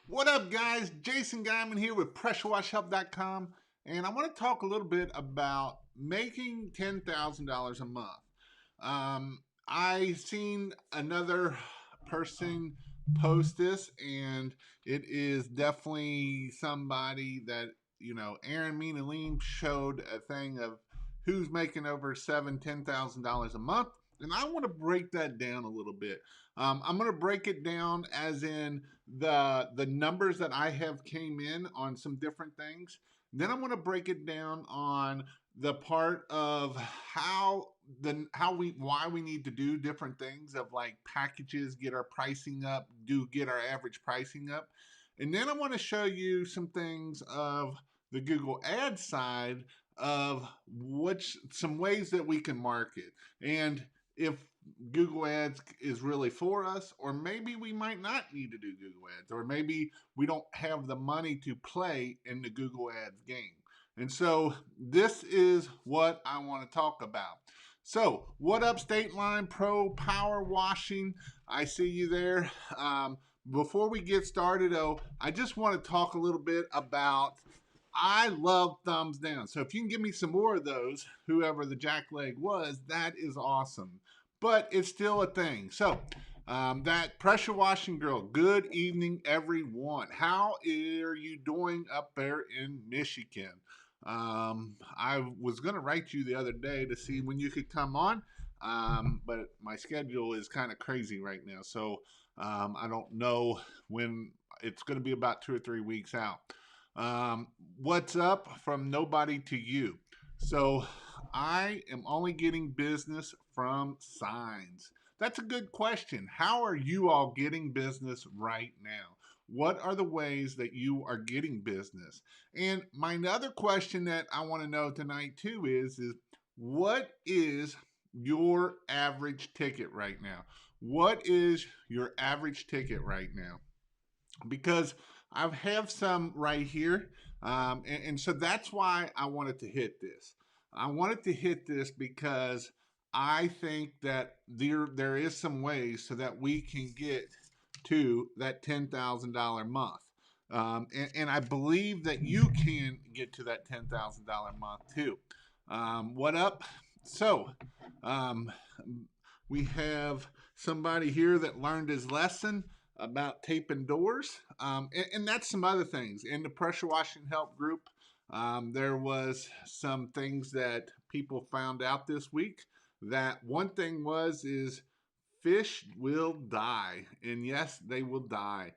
What up, guys? Jason Geiman here with PressureWashHelp.com, and I want to talk a little bit about making $10,000 a month. I seen another person post this, and it is definitely somebody that Aaron Mean and Lean showed a thing of who's making over $10,000 a month, and I want to break that down a little bit. I'm going to break it down as in the numbers that I have came in on some different things. Then I'm going to break it down on the part of why we need to do different things of like packages, get our pricing up, get our average pricing up. And then I want to show you some things of the Google Ads side of some ways that we can market. And if Google Ads is really for us, or maybe we might not need to do Google Ads, or maybe we don't have the money to play in the Google Ads game. And so this is what I want to talk about. So, what up, State Line Pro Power Washing? I see you there. Before we get started, though, I just want to talk a little bit about I love thumbs down. So if you can give me some more of those, whoever the jackleg was, that is awesome. But it's still a thing. So that pressure washing girl, good evening, everyone. How are you doing up there in Michigan? I was going to write you the other day to see when you could come on, but my schedule is kind of crazy right now. So I don't know when. It's going to be about 2 or 3 weeks out. What's up from nobody to you? So I am only getting business from signs. That's a good question. How are you all getting business right now? What are the ways that you are getting business? And my other question that I want to know tonight too is what is your average ticket right now? What is your average ticket right now? Because I have some right here. And so that's why I wanted to hit this. I wanted to hit this because I think that there is some ways so that we can get to that $10,000 month. And I believe that you can get to that $10,000 month too. What up? So, um, we have somebody here that learned his lesson about taping doors, and that's some other things. In the pressure washing help group, there was some things that people found out this week. That one thing is fish will die, and yes, they will die.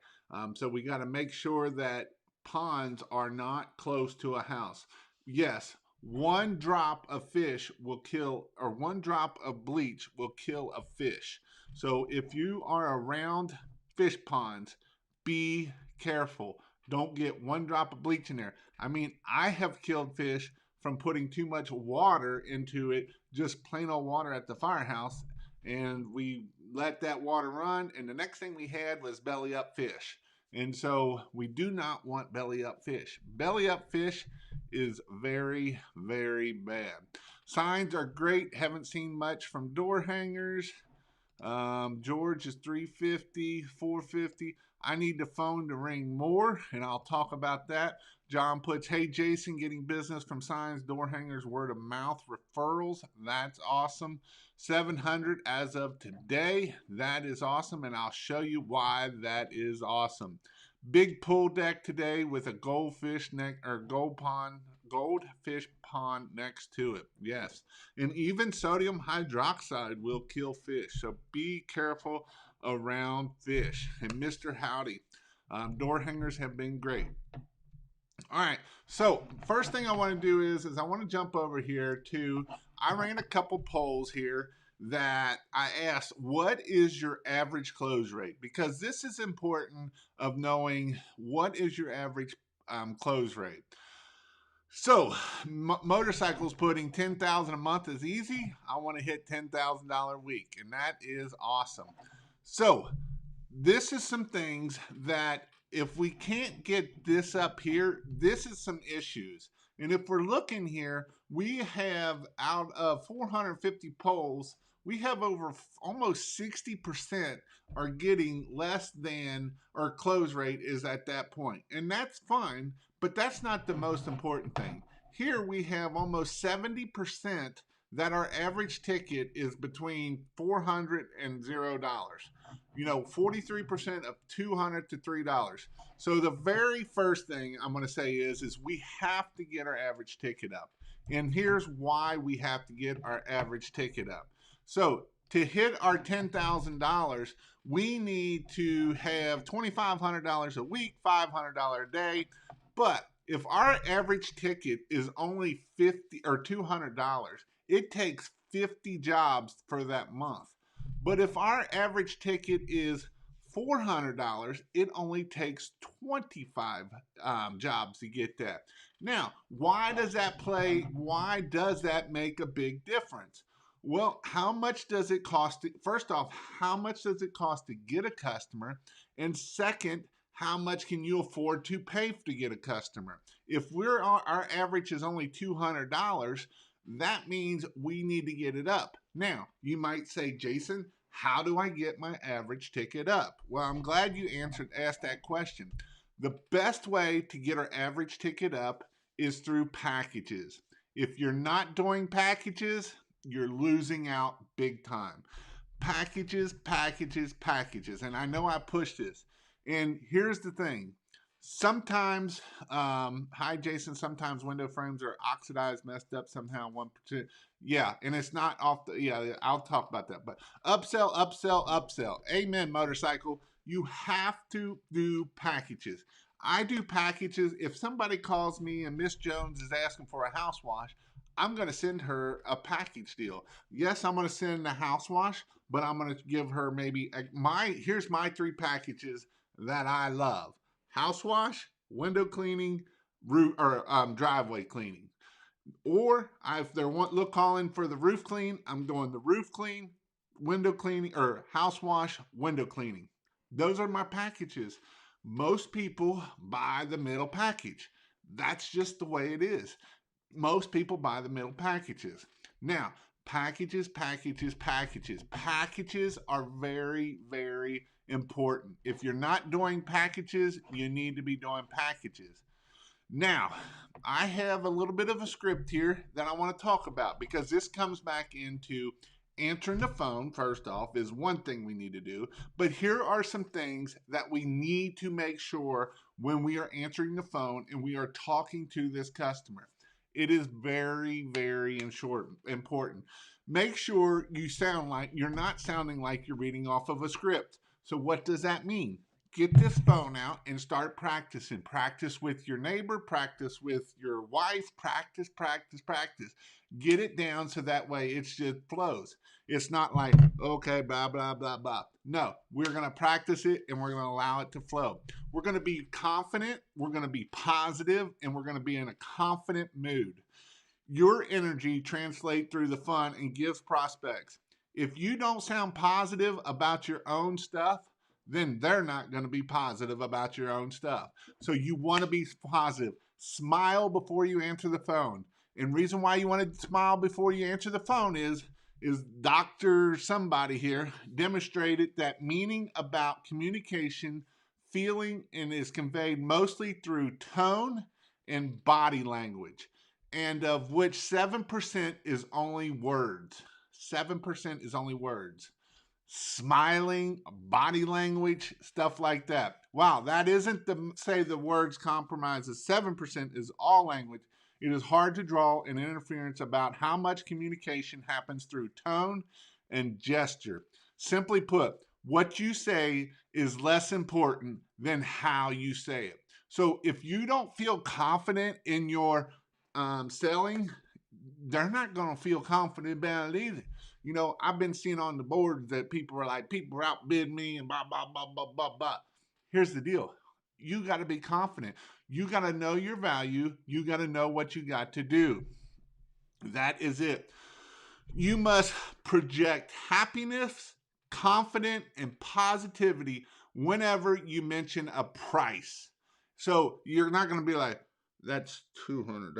So we got to make sure that ponds are not close to a house. Yes, one drop of fish will kill, or one drop of bleach will kill a fish. So if you are around fish ponds, be careful. Don't get one drop of bleach in there. I mean, I have killed fish from putting too much water into it, just plain old water at the firehouse, and we let that water run, and the next thing we had was belly up fish. And so we do not want belly up fish. Belly up fish is very, very bad. Signs are great. Haven't seen much from door hangers. George is 350, 450. I need the phone to ring more, and I'll talk about that. John puts, hey, Jason, getting business from signs, door hangers, word of mouth referrals. That's awesome. 700 as of today. That is awesome, and I'll show you why that is awesome. Big pool deck today with a goldfish neck or goldfish pond next to it. Yes. And even sodium hydroxide will kill fish. So be careful around fish. And Mr. Howdy, door hangers have been great. All right. So first thing I want to do is I want to jump over here to, I ran a couple polls here that I asked, what is your average close rate? Because this is important of knowing what is your average close rate. So, motorcycles putting 10,000 a month is easy. I want to hit $10,000 a week, and that is awesome. So, this is some things that if we can't get this up here, this is some issues. And if we're looking here, we have out of 450 polls, we have over almost 60% are getting less than, or close rate is at that point. And that's fine, but that's not the most important thing. Here we have almost 70% that our average ticket is between 400 and $0. 43% of 200 to $3. So the very first thing I'm going to say is we have to get our average ticket up. And here's why we have to get our average ticket up. So to hit our $10,000, we need to have $2,500 a week, $500 a day. But if our average ticket is only $50 or $200, it takes 50 jobs for that month. But if our average ticket is $400, it only takes 25 jobs to get that. Now, why does that play? Why does that make a big difference? Well, how much does it cost? First off, how much does it cost to get a customer? And second, how much can you afford to pay to get a customer? If our average is only $200, that means we need to get it up. Now, you might say, Jason, how do I get my average ticket up? Well, I'm glad you asked that question. The best way to get our average ticket up is through packages. If you're not doing packages, you're losing out big time. Packages, packages, packages. And I know I push this. And here's the thing. Sometimes, hi Jason, sometimes window frames are oxidized, messed up somehow, 1%. Yeah, and it's not off the, yeah, I'll talk about that. But upsell, upsell, upsell. Amen, motorcycle. You have to do packages. I do packages. If somebody calls me and Miss Jones is asking for a house wash, I'm going to send her a package deal. Yes, I'm going to send the house wash, but I'm going to give her maybe here's my 3 packages that I love: house wash, window cleaning, driveway cleaning. Or if they're calling for the roof clean, I'm doing the roof clean, window cleaning, or house wash, window cleaning. Those are my packages. Most people buy the middle package. That's just the way it is. Most people buy the middle packages. Now, packages, packages, packages. Packages are very, very important. If you're not doing packages, you need to be doing packages. Now, I have a little bit of a script here that I want to talk about, because this comes back into answering the phone. First off, is one thing we need to do, but here are some things that we need to make sure when we are answering the phone and we are talking to this customer. It is very, very important. Make sure you're not sounding like you're reading off of a script. So what does that mean? Get this phone out and start practicing. Practice with your neighbor, practice with your wife, practice, practice, practice. Get it down so that way it just flows. It's not like, okay, blah, blah, blah, blah. No, we're going to practice it and we're going to allow it to flow. We're going to be confident, we're going to be positive, and we're going to be in a confident mood. Your energy translates through the phone and gives prospects. If you don't sound positive about your own stuff, then they're not going to be positive about your own stuff. So you want to be positive. Smile before you answer the phone. And reason why you want to smile before you answer the phone is Dr. Somebody here demonstrated that meaning about communication, feeling, and is conveyed mostly through tone and body language, and of which 7% is only words. 7% is only words. Smiling, body language, stuff like that. Wow, that isn't to say the words compromises 7% is all language. It is hard to draw an interference about how much communication happens through tone and gesture. Simply put, what you say is less important than how you say it. So if you don't feel confident in your selling, they're not going to feel confident about it either. I've been seeing on the boards that people outbid me and blah, blah, blah, blah, blah, blah. Here's the deal. You got to be confident. You got to know your value. You got to know what you got to do. That is it. You must project happiness, confidence, and positivity whenever you mention a price. So you're not going to be like, that's $200.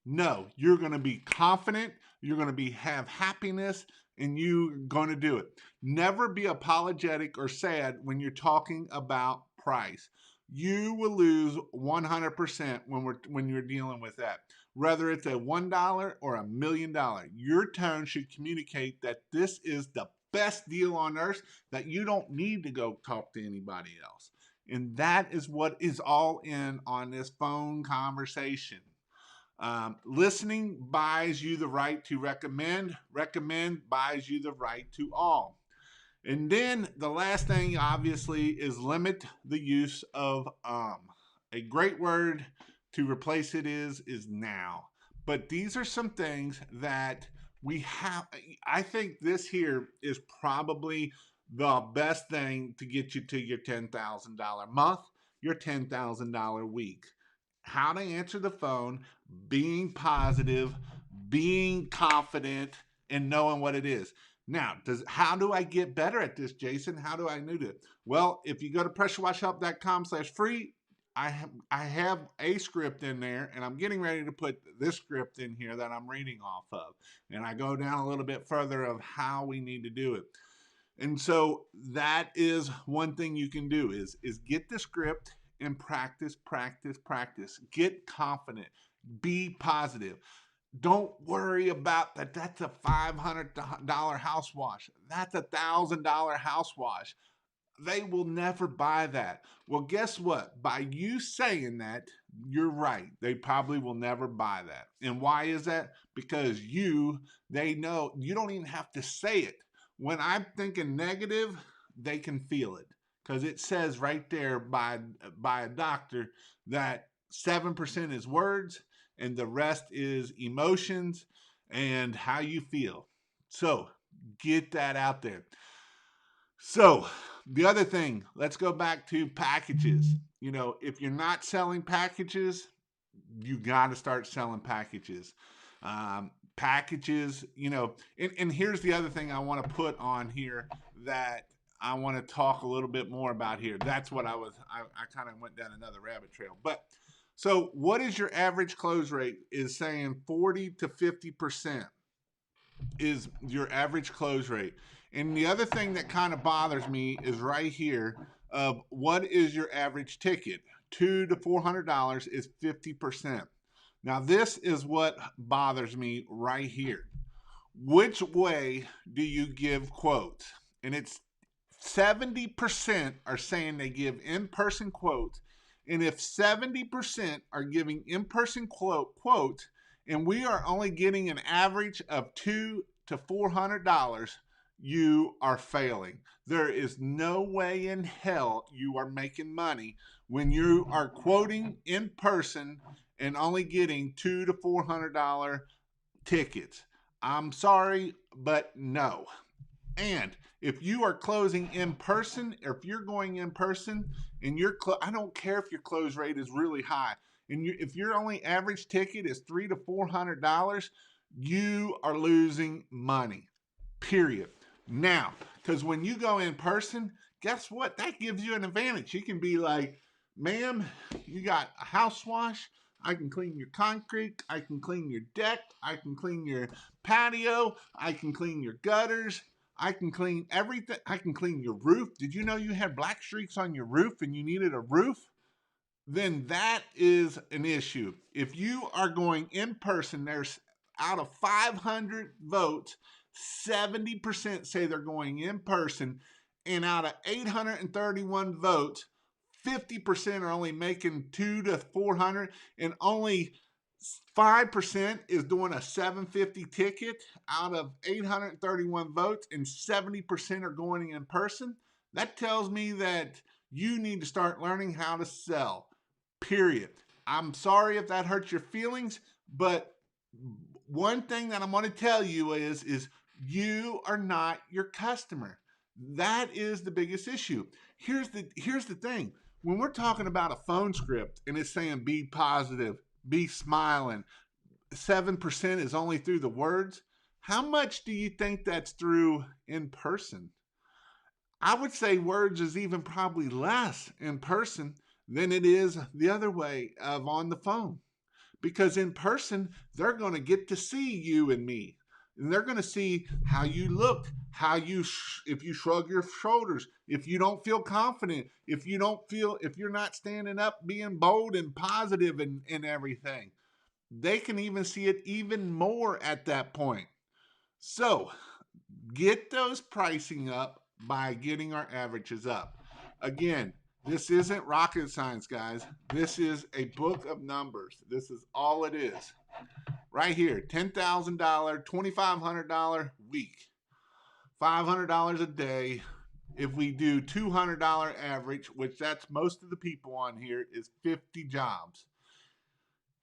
No, you're going to be confident. You're going to have happiness. and you're going to do it. Never be apologetic or sad when you're talking about price. You will lose 100% when you're dealing with that. Whether it's a $1 or $1,000,000, your tone should communicate that this is the best deal on earth, that you don't need to go talk to anybody else. And that is what is all in on this phone conversation. Listening buys you the right to recommend. Recommend buys you the right to all. And then the last thing, obviously, is limit the use of A great word to replace it is now. But these are some things that we have. I think this here is probably the best thing to get you to your $10,000 month, your $10,000 week. How to answer the phone, being positive, being confident, and knowing what it is. Now, how do I get better at this, Jason? How do I do it? Well, if you go to pressurewashhelp.com/free, I have a script in there, and I'm getting ready to put this script in here that I'm reading off of. And I go down a little bit further of how we need to do it. And so that is one thing you can do is get the script and practice, practice, practice. Get confident. Be positive. Don't worry about that. That's a $500 house wash. That's a $1,000 house wash. They will never buy that. Well, guess what? By you saying that, you're right. They probably will never buy that. And why is that? Because they know you don't even have to say it. When I'm thinking negative, they can feel it because it says right there by a doctor that 7% is words and the rest is emotions and how you feel. So get that out there. So the other thing, let's go back to packages. If you're not selling packages, you got to start selling packages. Packages, and here's the other thing I want to put on here that I want to talk a little bit more about here. That's what I kind of went down another rabbit trail. But so what is your average close rate? Is saying 40 to 50% is your average close rate. And the other thing that kind of bothers me is right here of what is your average ticket? $200 to $400 is 50%. Now this is what bothers me right here. Which way do you give quotes? And it's 70% are saying they give in-person quotes. And if 70% are giving in-person quotes, and we are only getting an average of $200 to $400, you are failing. There is no way in hell you are making money when you are quoting in person and only getting $200 to $400 tickets. I'm sorry, but no. And if you are closing in person, or if you're going in person and I don't care if your close rate is really high, and if your only average ticket is $300 to $400, you are losing money. Period. Now, because when you go in person, guess what? That gives you an advantage. You can be like, ma'am, you got a house wash. I can clean your concrete. I can clean your deck. I can clean your patio. I can clean your gutters. I can clean everything. I can clean your roof. Did you know you had black streaks on your roof and you needed a roof? Then that is an issue. If you are going in person, there's out of 500 votes, 70% say they're going in person, and out of 831 votes, 50% are only making $200 to $400, and only 5% is doing a $750 ticket out of 831 votes, and 70% are going in person. That tells me that you need to start learning how to sell. Period. I'm sorry if that hurts your feelings, but one thing that I'm going to tell you is you are not your customer. That is the biggest issue. Here's the thing. When we're talking about a phone script and it's saying be positive, be smiling, 7% is only through the words, how much do you think that's through in person? I would say words is even probably less in person than it is the other way of on the phone. Because in person, they're going to get to see you and me. And they're going to see how you look, if you shrug your shoulders, if you don't feel confident, if you're not standing up, being bold and positive and everything. They can even see it even more at that point. So get those pricing up by getting our averages up. Again, this isn't rocket science, guys. This is a book of numbers. This is all it is. Right here, $10,000, $2,500 week, $500 a day. If we do $200 average, which that's most of the people on here, is 50 jobs.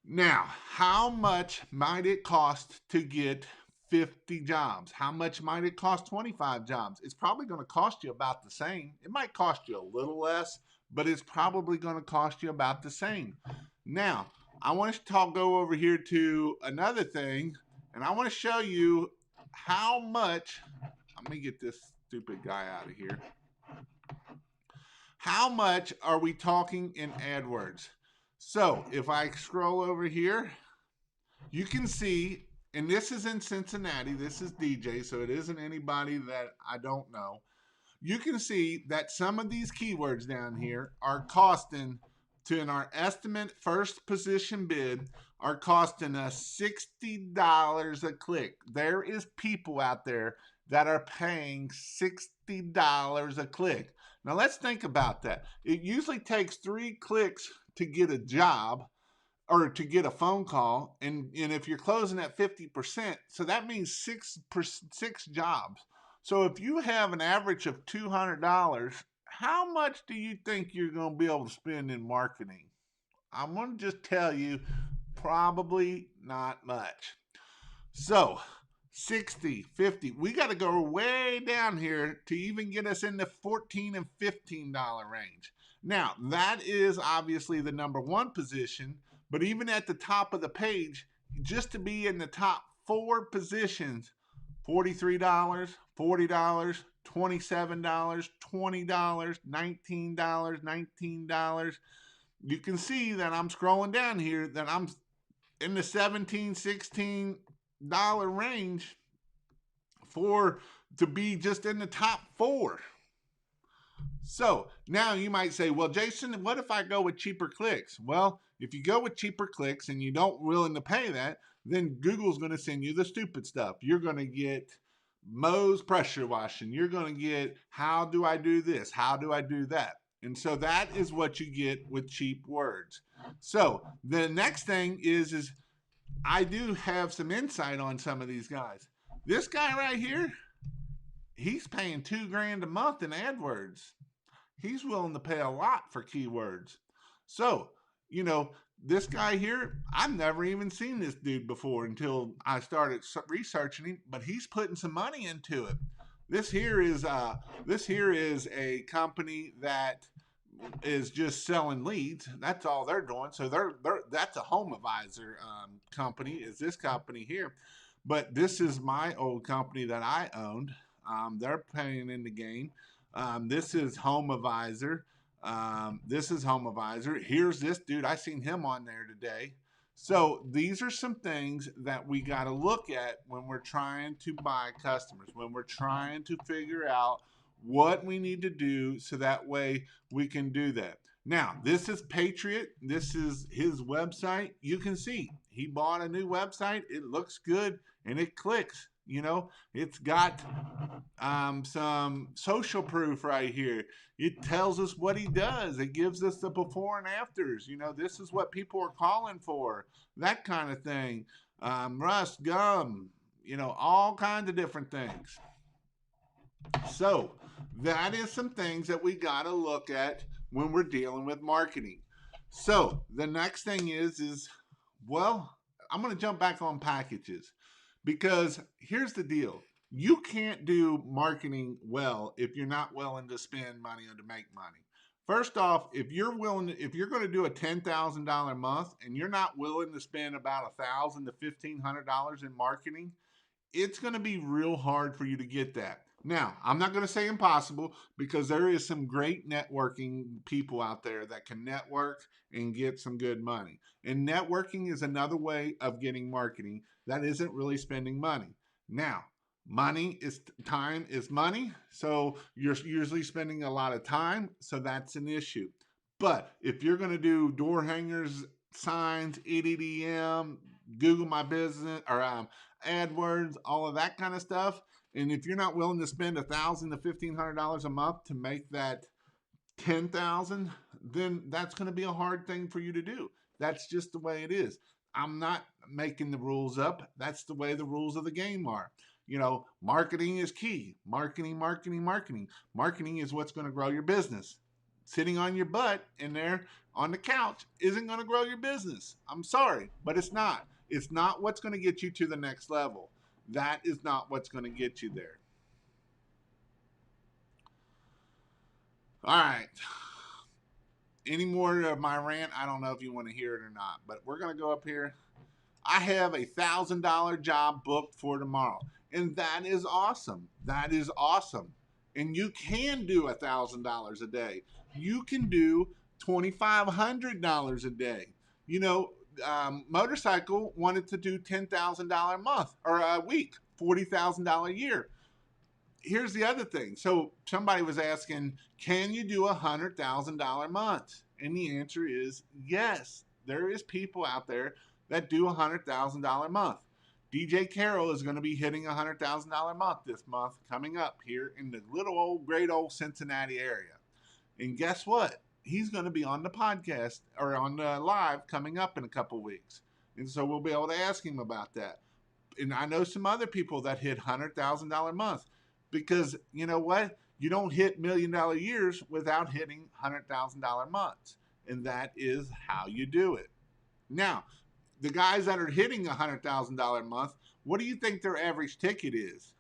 Now, how much might it cost to get 50 jobs? How much might it cost 25 jobs? It's probably going to cost you about the same. It might cost you a little less, but it's probably going to cost you about the same. Now, I want to go over here to another thing, and I want to show you how much. Let me get this stupid guy out of here. How much are we talking in AdWords? So if I scroll over here, you can see, and this is in Cincinnati, this is DJ, so it isn't anybody that I don't know. You can see that some of these keywords down here are costing, in our estimate first position bid, are costing us $60 a click. There is people out there that are paying $60 a click. Now let's think about that. It usually takes 3 clicks to get a job or to get a phone call, and if you're closing at 50%, so that means six jobs. So if you have an average of $200, how much do you think you're going to be able to spend in marketing? I'm going to just tell you, probably not much. So 60, 50, we got to go way down here to even get us in the $14 and $15 range. Now, that is obviously the number one position, but even at the top of the page, just to be in the top 4 positions, $43, $40, $27, $20, $19, you can see that I'm scrolling down here, that I'm in the $17, $16 range to be just in the top 4. So now you might say, well, Jason, what if I go with cheaper clicks? Well, if you go with cheaper clicks and you don't willing to pay that, then Google's going to send you the stupid stuff. You're going to get Moe's pressure washing. You're going to get, how do I do this? How do I do that? And so that is what you get with cheap words. So the next thing is I do have some insight on some of these guys. This guy right here, he's paying $2,000 a month in AdWords. He's willing to pay a lot for keywords. So, this guy here, I've never even seen this dude before until I started researching him, but he's putting some money into it. This here is a company that is just selling leads. That's all they're doing. So that's a home advisor company, is this company here. But this is my old company that I owned. They're playing in the game. This is Home Advisor. Here's this dude. I seen him on there today. So these are some things that we got to look at when we're trying to buy customers, when we're trying to figure out what we need to do so that way we can do that. Now, this is Patriot. This is his website. You can see he bought a new website. It looks good and it clicks. It's got some social proof right here. It tells us what he does. It gives us the before and afters. This is what people are calling for, that kind of thing. Rust, gum, all kinds of different things. So that is some things that we got to look at when we're dealing with marketing. So the next thing is, well, I'm going to jump back on packages, because here's the deal. You can't do marketing well if you're not willing to spend money or to make money. First off, if you're going to do a $10,000 month and you're not willing to spend about $1,000 to $1,500 in marketing, it's going to be real hard for you to get that. Now, I'm not going to say impossible, because there is some great networking people out there that can network and get some good money. And networking is another way of getting marketing that isn't really spending money. Now, time is money, so you're usually spending a lot of time, so that's an issue. But if you're going to do door hangers, signs, EDDM, Google My Business, or AdWords, all of that kind of stuff, and if you're not willing to spend $1,000 to $1,500 a month to make that 10,000, then that's going to be a hard thing for you to do. That's just the way it is. I'm not making the rules up. That's the way the rules of the game are. Marketing is key. Marketing, marketing, marketing. Marketing is what's going to grow your business. Sitting on your butt in there on the couch isn't going to grow your business. I'm sorry, but it's not. It's not what's going to get you to the next level. That is not what's going to get you there. All right. Any more of my rant? I don't know if you want to hear it or not, but we're going to go up here. I have $1,000 job booked for tomorrow, and that is awesome. That is awesome. And you can do $1,000 a day. You can do $2,500 a day. Motorcycle wanted to do $10,000 a month or a week, $40,000 a year. Here's the other thing. So somebody was asking, can you do $100,000 a month? And the answer is yes. There is people out there that do $100,000 a month. DJ Carroll is going to be hitting $100,000 a month this month coming up here in the great old Cincinnati area. And guess what? He's going to be on the podcast or on the live coming up in a couple weeks. And so we'll be able to ask him about that. And I know some other people that hit $100,000 a month. Because you know what? You don't hit $1 million years without hitting $100,000 months. And that is how you do it. Now, the guys that are hitting $100,000 a month, what do you think their average ticket is?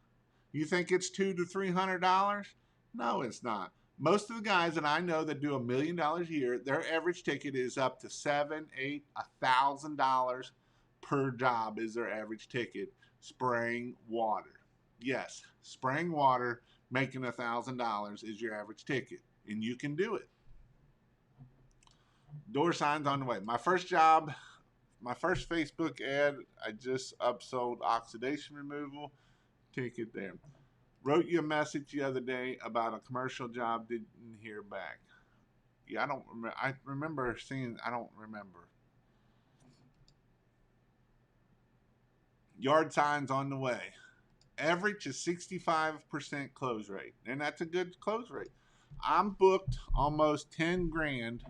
You think it's $200 to $300? No, it's not. Most of the guys that I know that do $1 million a year, their average ticket is up to $7,000, $8,000, $1,000 per job is their average ticket spraying water. Yes, spraying water, making $1,000 is your average ticket, and you can do it. Door signs on the way. My first job, my first Facebook ad, I just upsold oxidation removal. Ticket there. Wrote you a message the other day about a commercial job, didn't hear back. Yeah, I don't remember. I remember seeing, I don't remember. Yard signs on the way. Average is 65% close rate, and that's a good close rate. I'm booked almost 10 grand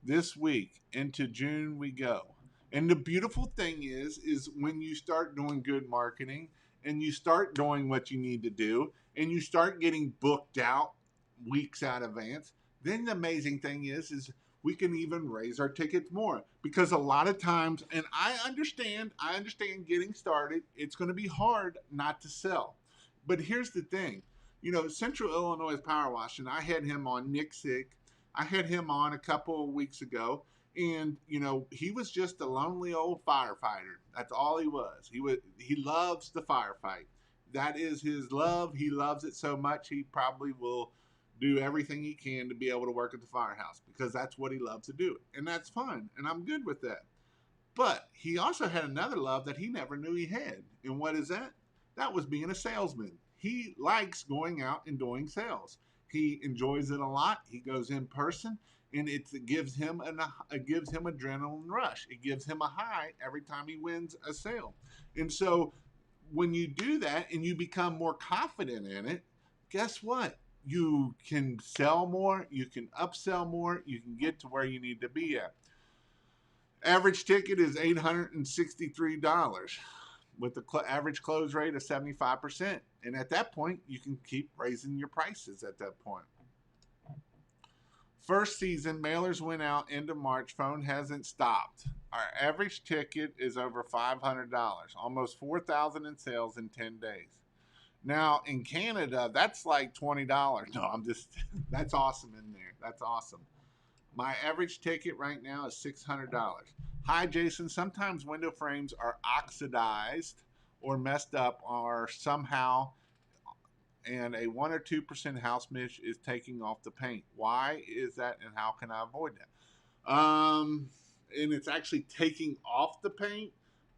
this week. Into June we go. And the beautiful thing is when you start doing good marketing and you start doing what you need to do and you start getting booked out weeks out advance, then the amazing thing is we can even raise our tickets more, because a lot of times, and I understand getting started, it's going to be hard not to sell. But here's the thing, Central Illinois Power Wash, and I had him on, Nick Sick. I had him on a couple of weeks ago, and he was just a lonely old firefighter. That's all he was. He loves the firefight. That is his love. He loves it so much he probably will do everything he can to be able to work at the firehouse, because that's what he loves to do. And that's fine. And I'm good with that. But he also had another love that he never knew he had. And what is that? That was being a salesman. He likes going out and doing sales. He enjoys it a lot. He goes in person, and it gives him adrenaline rush. It gives him a high every time he wins a sale. And so when you do that and you become more confident in it, guess what? You can sell more, you can upsell more, you can get to where you need to be at. Average ticket is $863 with the average close rate of 75%. And at that point, you can keep raising your prices at that point. First season, mailers went out end of March. Phone hasn't stopped. Our average ticket is over $500, almost $4,000 in sales in 10 days. Now, in Canada, that's like $20. No, that's awesome in there. That's awesome. My average ticket right now is $600. Hi, Jason. Sometimes window frames are oxidized or messed up or somehow, and a 1 or 2% house mist is taking off the paint. Why is that, and how can I avoid that? And it's actually taking off the paint.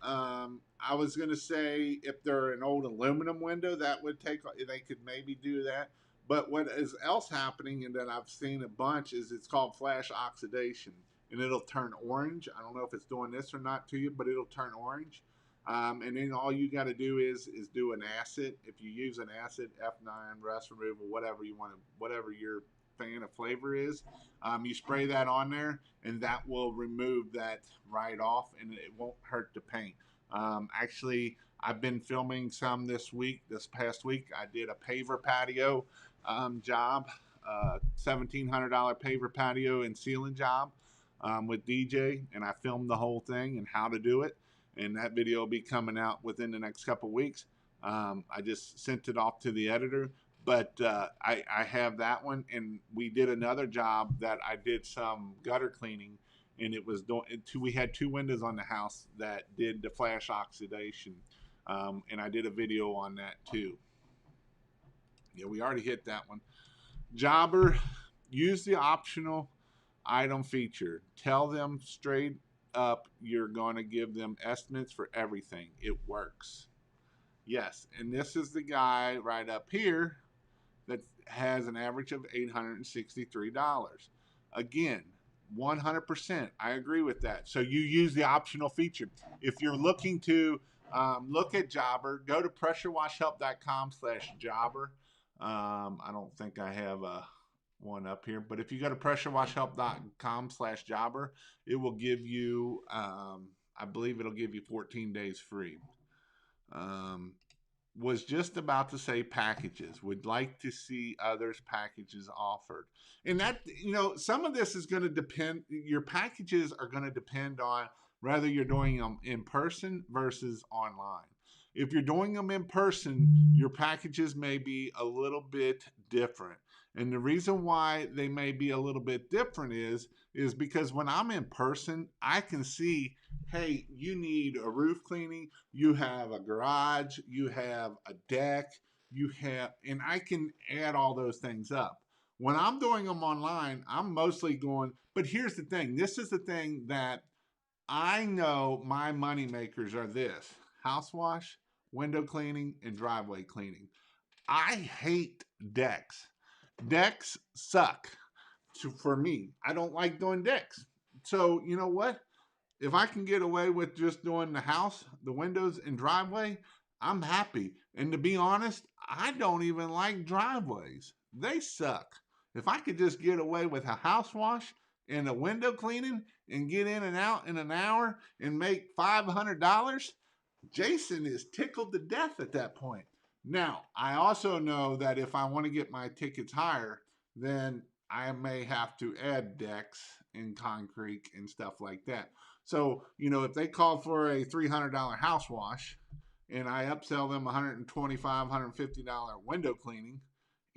I was going to say if they're an old aluminum window, that would take, they could maybe do that. But what is else happening, and that I've seen a bunch, is it's called flash oxidation, and it'll turn orange. I don't know if it's doing this or not to you, but it'll turn orange. And then all you got to do is do an acid. If you use an acid, F9, rust removal, whatever you want to, whatever your fan of flavor is, you spray that on there, and that will remove that right off, and it won't hurt the paint. Actually, I've been filming some this week. This past week, I did a paver patio job, $1,700 paver patio and ceiling job with DJ, and I filmed the whole thing and how to do it. And that video will be coming out within the next couple of weeks. I just sent it off to the editor, but I have that one. And we did another job that I did some gutter cleaning, and it was we had two windows on the house that did the flash oxidation, and I did a video on that too. Yeah, we already hit that one. Jobber, use the optional item feature. Tell them straight up you're going to give them estimates for everything. It works. Yes, and this is the guy right up here that has an average of $863. Again, 100%. I agree with that. So you use the optional feature. If you're looking to look at Jobber, go to pressurewashhelp.com/jobber. I don't think I have one up here, but if you go to pressurewashhelp.com/jobber, it will give you, I believe it'll give you 14 days free. Was just about to say packages. Would like to see others' packages offered. And that, some of this is going to depend, your packages are going to depend on whether you're doing them in person versus online. If you're doing them in person, your packages may be a little bit different. And the reason why they may be a little bit different is because when I'm in person, I can see, hey, you need a roof cleaning, you have a garage, you have a deck, and I can add all those things up. When I'm doing them online, I'm mostly going, but here's the thing. This is the thing that I know my money makers are this: house wash, window cleaning, and driveway cleaning. I hate decks. Decks suck for me. I don't like doing decks. So, you know what? If I can get away with just doing the house, the windows, and driveway, I'm happy. And to be honest, I don't even like driveways. They suck. If I could just get away with a house wash and a window cleaning and get in and out in an hour and make $500, Jason is tickled to death at that point. Now, I also know that if I want to get my tickets higher, then I may have to add decks and concrete and stuff like that. So, if they call for a $300 house wash and I upsell them $125, $150 window cleaning,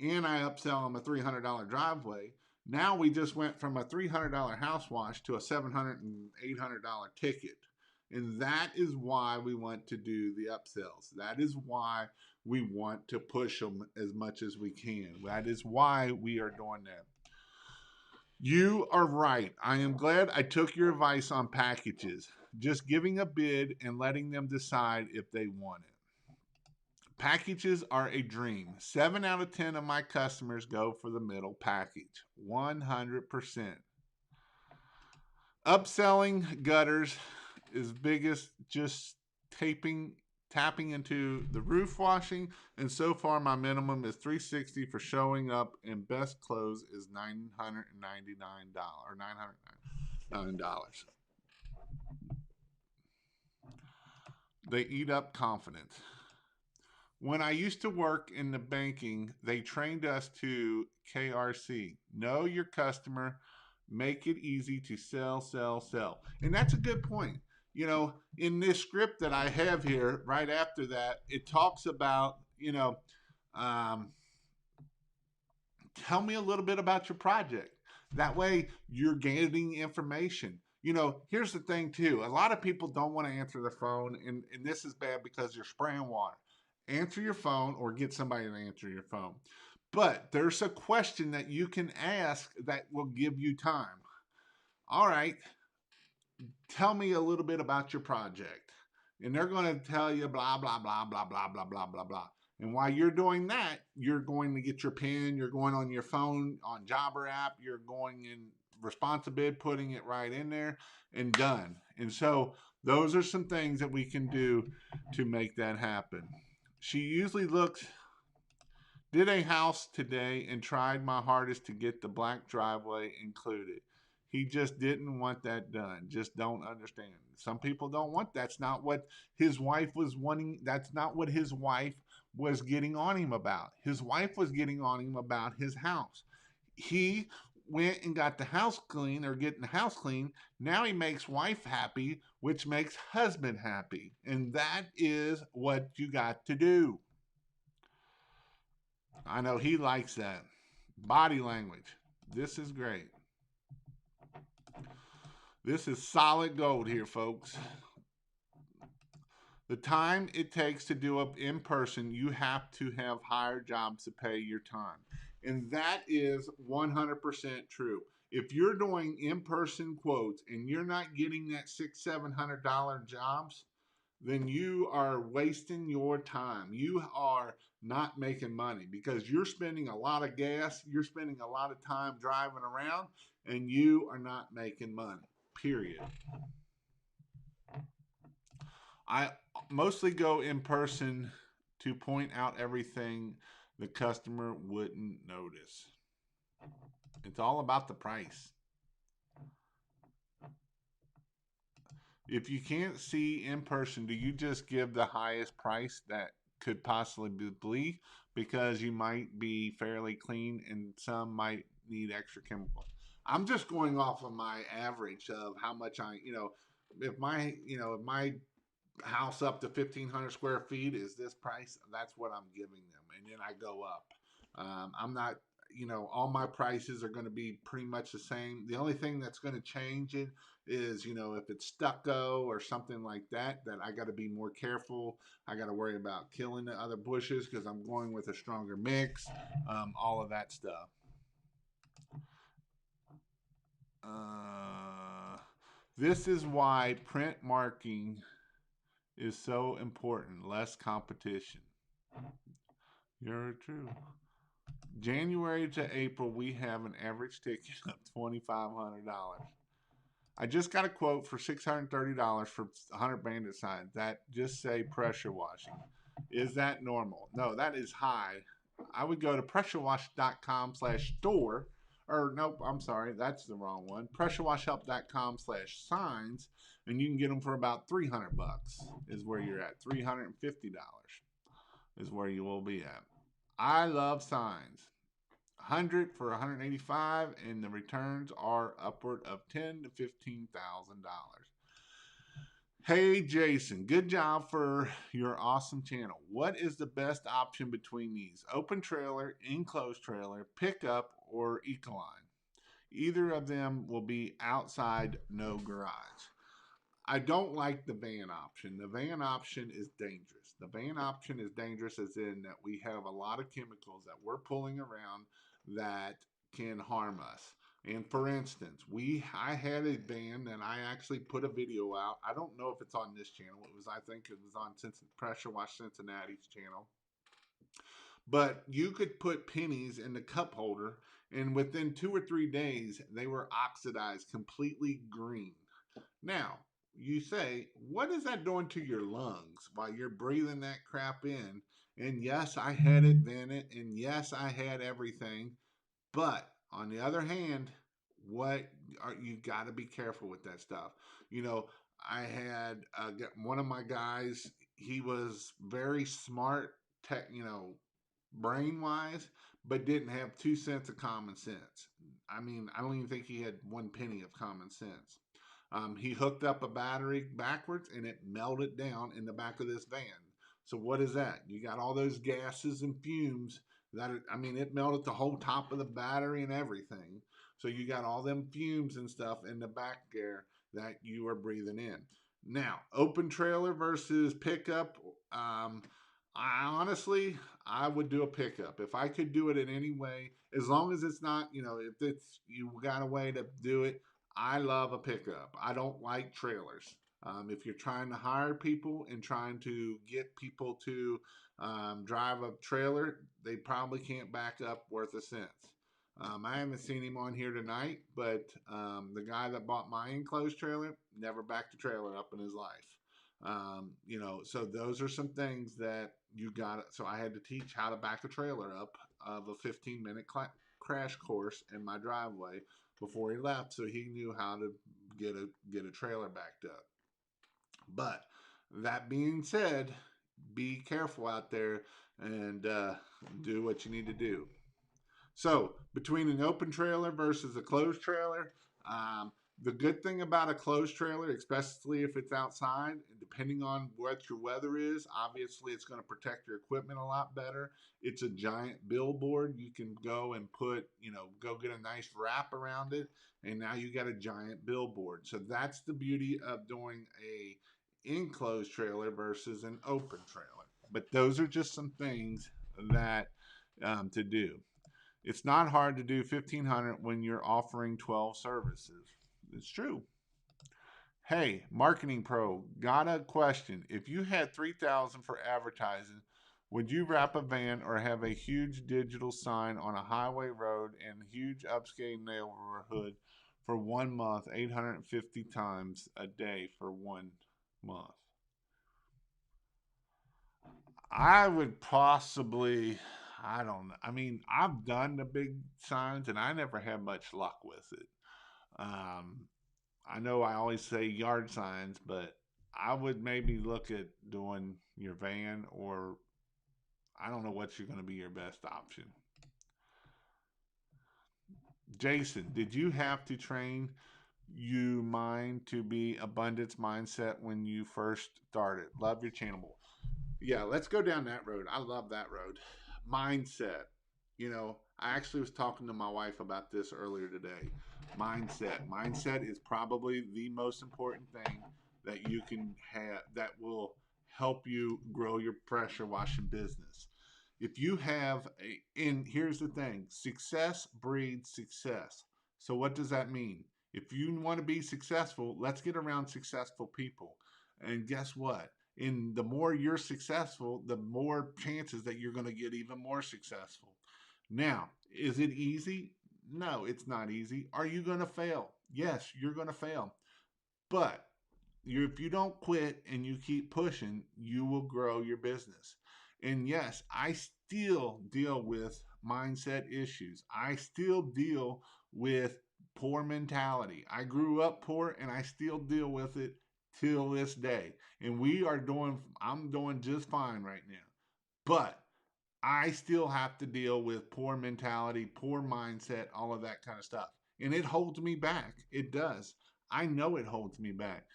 and I upsell them a $300 driveway, now we just went from a $300 house wash to a $700 and $800 ticket. And that is why we want to do the upsells. That is why we want to push them as much as we can. That is why we are doing that. You are right. I am glad I took your advice on packages. Just giving a bid and letting them decide if they want it. Packages are a dream. 7 out of 10 of my customers go for the middle package. 100%. Upselling gutters is biggest, just tapping into the roof washing, and so far my minimum is $360 for showing up, and best close is $999 or $909. They eat up confidence. When I used to work in the banking, they trained us to KRC, know your customer, make it easy to sell, sell, sell. And that's a good point. In this script that I have here, right after that, it talks about, tell me a little bit about your project. That way you're getting information. Here's the thing too. A lot of people don't want to answer the phone, and this is bad because you're spraying water. Answer your phone or get somebody to answer your phone. But there's a question that you can ask that will give you time. All right. Tell me a little bit about your project. And they're going to tell you blah, blah, blah, blah, blah, blah, blah, blah, blah. And while you're doing that, you're going to get your pen, you're going on your phone, on Jobber app, you're going in Responsibid, putting it right in there and done. And so those are some things that we can do to make that happen. She usually looks, did a house today and tried my hardest to get the black driveway included. He just didn't want that done. Just don't understand. Some people don't want that's not what his wife was wanting. That's not what his wife was getting on him about. His wife was getting on him about his house. He went and got the house clean or getting the house clean. Now he makes wife happy, which makes husband happy. And that is what you got to do. I know he likes that. Body language. This is great. This is solid gold here, folks. The time it takes to do it in person, you have to have higher jobs to pay your time. And that is 100% true. If you're doing in person quotes and you're not getting that $600-700 jobs, then you are wasting your time. You are not making money because you're spending a lot of gas, you're spending a lot of time driving around, and you are not making money. Period. I mostly go in person to point out everything the customer wouldn't notice. It's all about the price. If you can't see in person, do you just give the highest price that could possibly be because you might be fairly clean and some might need extra chemical? I'm just going off of my average of how much if my house up to 1,500 square feet is this price, that's what I'm giving them. And then I go up. I'm not, all my prices are going to be pretty much the same. The only thing that's going to change it is, if it's stucco or something like that, that I got to be more careful. I got to worry about killing the other bushes because I'm going with a stronger mix, all of that stuff. This is why print marking is so important. Less competition. You're true. January to April, we have an average ticket of $2,500. I just got a quote for $630 for 100 bandit signs that just say pressure washing. Is that normal? No, that is high. I would go to pressurewash.com/store, or nope, I'm sorry, that's the wrong one. Pressurewashhelp.com/signs, and you can get them for about $300 is where you're at. $350 is where you will be at. I love signs. 100 for 185, and the returns are upward of $10,000 to $15,000. Hey Jason, good job for your awesome channel. What is the best option between these? Open trailer, enclosed trailer, pickup, or Ecoline? Either of them will be outside, no garage. I don't like the van option. The van option is dangerous. The van option is dangerous as in that we have a lot of chemicals that we're pulling around that can harm us. And for instance, I had a van and I actually put a video out. I don't know if it's on this channel. I think it was on Pressure Wash Cincinnati's channel. But you could put pennies in the cup holder, and within 2 or 3 days, they were oxidized, completely green. Now, you say, what is that doing to your lungs while you're breathing that crap in? And yes, I had it vented, and yes, I had everything. But on the other hand, you got to be careful with that stuff. I had one of my guys. He was very smart, brain wise, but didn't have 2 cents of common sense. I mean, I don't even think he had 1 penny of common sense. He hooked up a battery backwards and it melted down in the back of this van. So what is that? You got all those gases and fumes it melted the whole top of the battery and everything. So you got all them fumes and stuff in the back there that you are breathing in. Now, open trailer versus pickup. I would do a pickup if I could do it in any way, as long as it's not, if you got a way to do it. I love a pickup. I don't like trailers. If you're trying to hire people and trying to get people to drive a trailer, they probably can't back up worth a cent. I haven't seen him on here tonight, but the guy that bought my enclosed trailer never backed a trailer up in his life. So those are some things that you got. So I had to teach how to back a trailer up of a 15-minute crash course in my driveway before he left, so he knew how to get a trailer backed up. But that being said, be careful out there and do what you need to do. So between an open trailer versus a closed trailer, the good thing about a closed trailer, especially if it's outside, depending on what your weather is, obviously it's going to protect your equipment a lot better. It's a giant billboard. You can go and go get a nice wrap around it, and now you got a giant billboard. So that's the beauty of doing a enclosed trailer versus an open trailer. But those are just some things that to do. It's not hard to do 1,500 when you're offering 12 services. It's true. Hey, Marketing Pro, got a question. If you had 3,000 for advertising, would you wrap a van or have a huge digital sign on a highway road and huge upscale neighborhood for 1 month, 850 times a day for 1 month? I would possibly, I don't know. I mean, I've done the big signs and I never had much luck with it. Um, I know I always say yard signs, but I would maybe look at doing your van, or I don't know what's going to be your best option. Jason, did you have to train you mind to be abundance mindset when you first started? Love your channel. Yeah, let's go down that road. I love that road. Mindset. I actually was talking to my wife about this earlier today. Mindset. Mindset is probably the most important thing that you can have that will help you grow your pressure washing business. If you have and here's the thing, success breeds success. So what does that mean? If you want to be successful, let's get around successful people. And guess what? And the more you're successful, the more chances that you're going to get even more successful. Now, is it easy? No, it's not easy. Are you going to fail? Yes, you're going to fail. But if you don't quit and you keep pushing, you will grow your business. And yes, I still deal with mindset issues. I still deal with poor mentality. I grew up poor and I still deal with it till this day. And I'm doing just fine right now. But I still have to deal with poor mentality, poor mindset, all of that kind of stuff. And it holds me back. It does. I know it holds me back.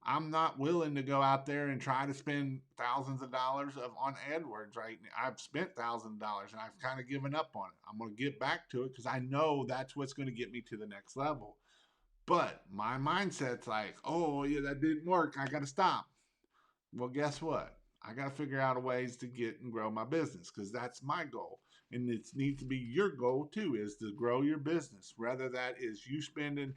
I'm not willing to go out there and try to spend thousands of dollars on AdWords right now. I've spent thousands of dollars and I've kind of given up on it. I'm going to get back to it because I know that's what's going to get me to the next level. But my mindset's like, oh, yeah, that didn't work. I got to stop. Well, guess what? I got to figure out ways to get and grow my business because that's my goal. And it needs to be your goal too, is to grow your business. Whether that is you spending,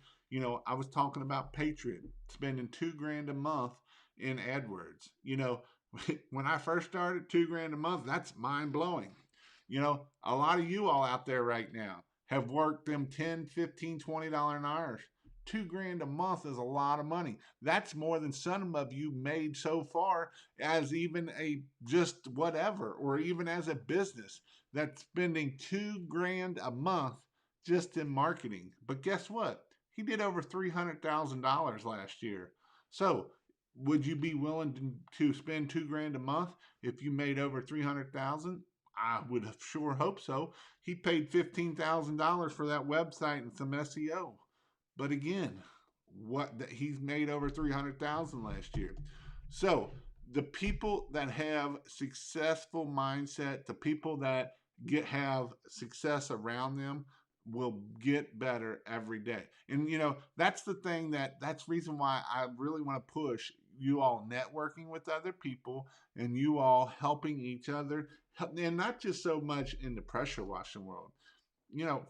I was talking about Patriot spending $2,000 a month in AdWords. When I first started, $2,000 a month, that's mind blowing. A lot of you all out there right now have worked them 10, 15, $20 an hour. $2,000 a month is a lot of money. That's more than some of you made so far as even a just whatever, or even as a business that's spending $2,000 a month just in marketing. But guess what? He did over $300,000 last year. So would you be willing to spend $2,000 a month if you made over 300,000? I would sure hope so. He paid $15,000 for that website and some SEO. But again, he's made over 300,000 last year. So the people that have successful mindset, the people that have success around them will get better every day. And that's the thing that's reason why I really want to push you all networking with other people and you all helping each other, and not just so much in the pressure washing world.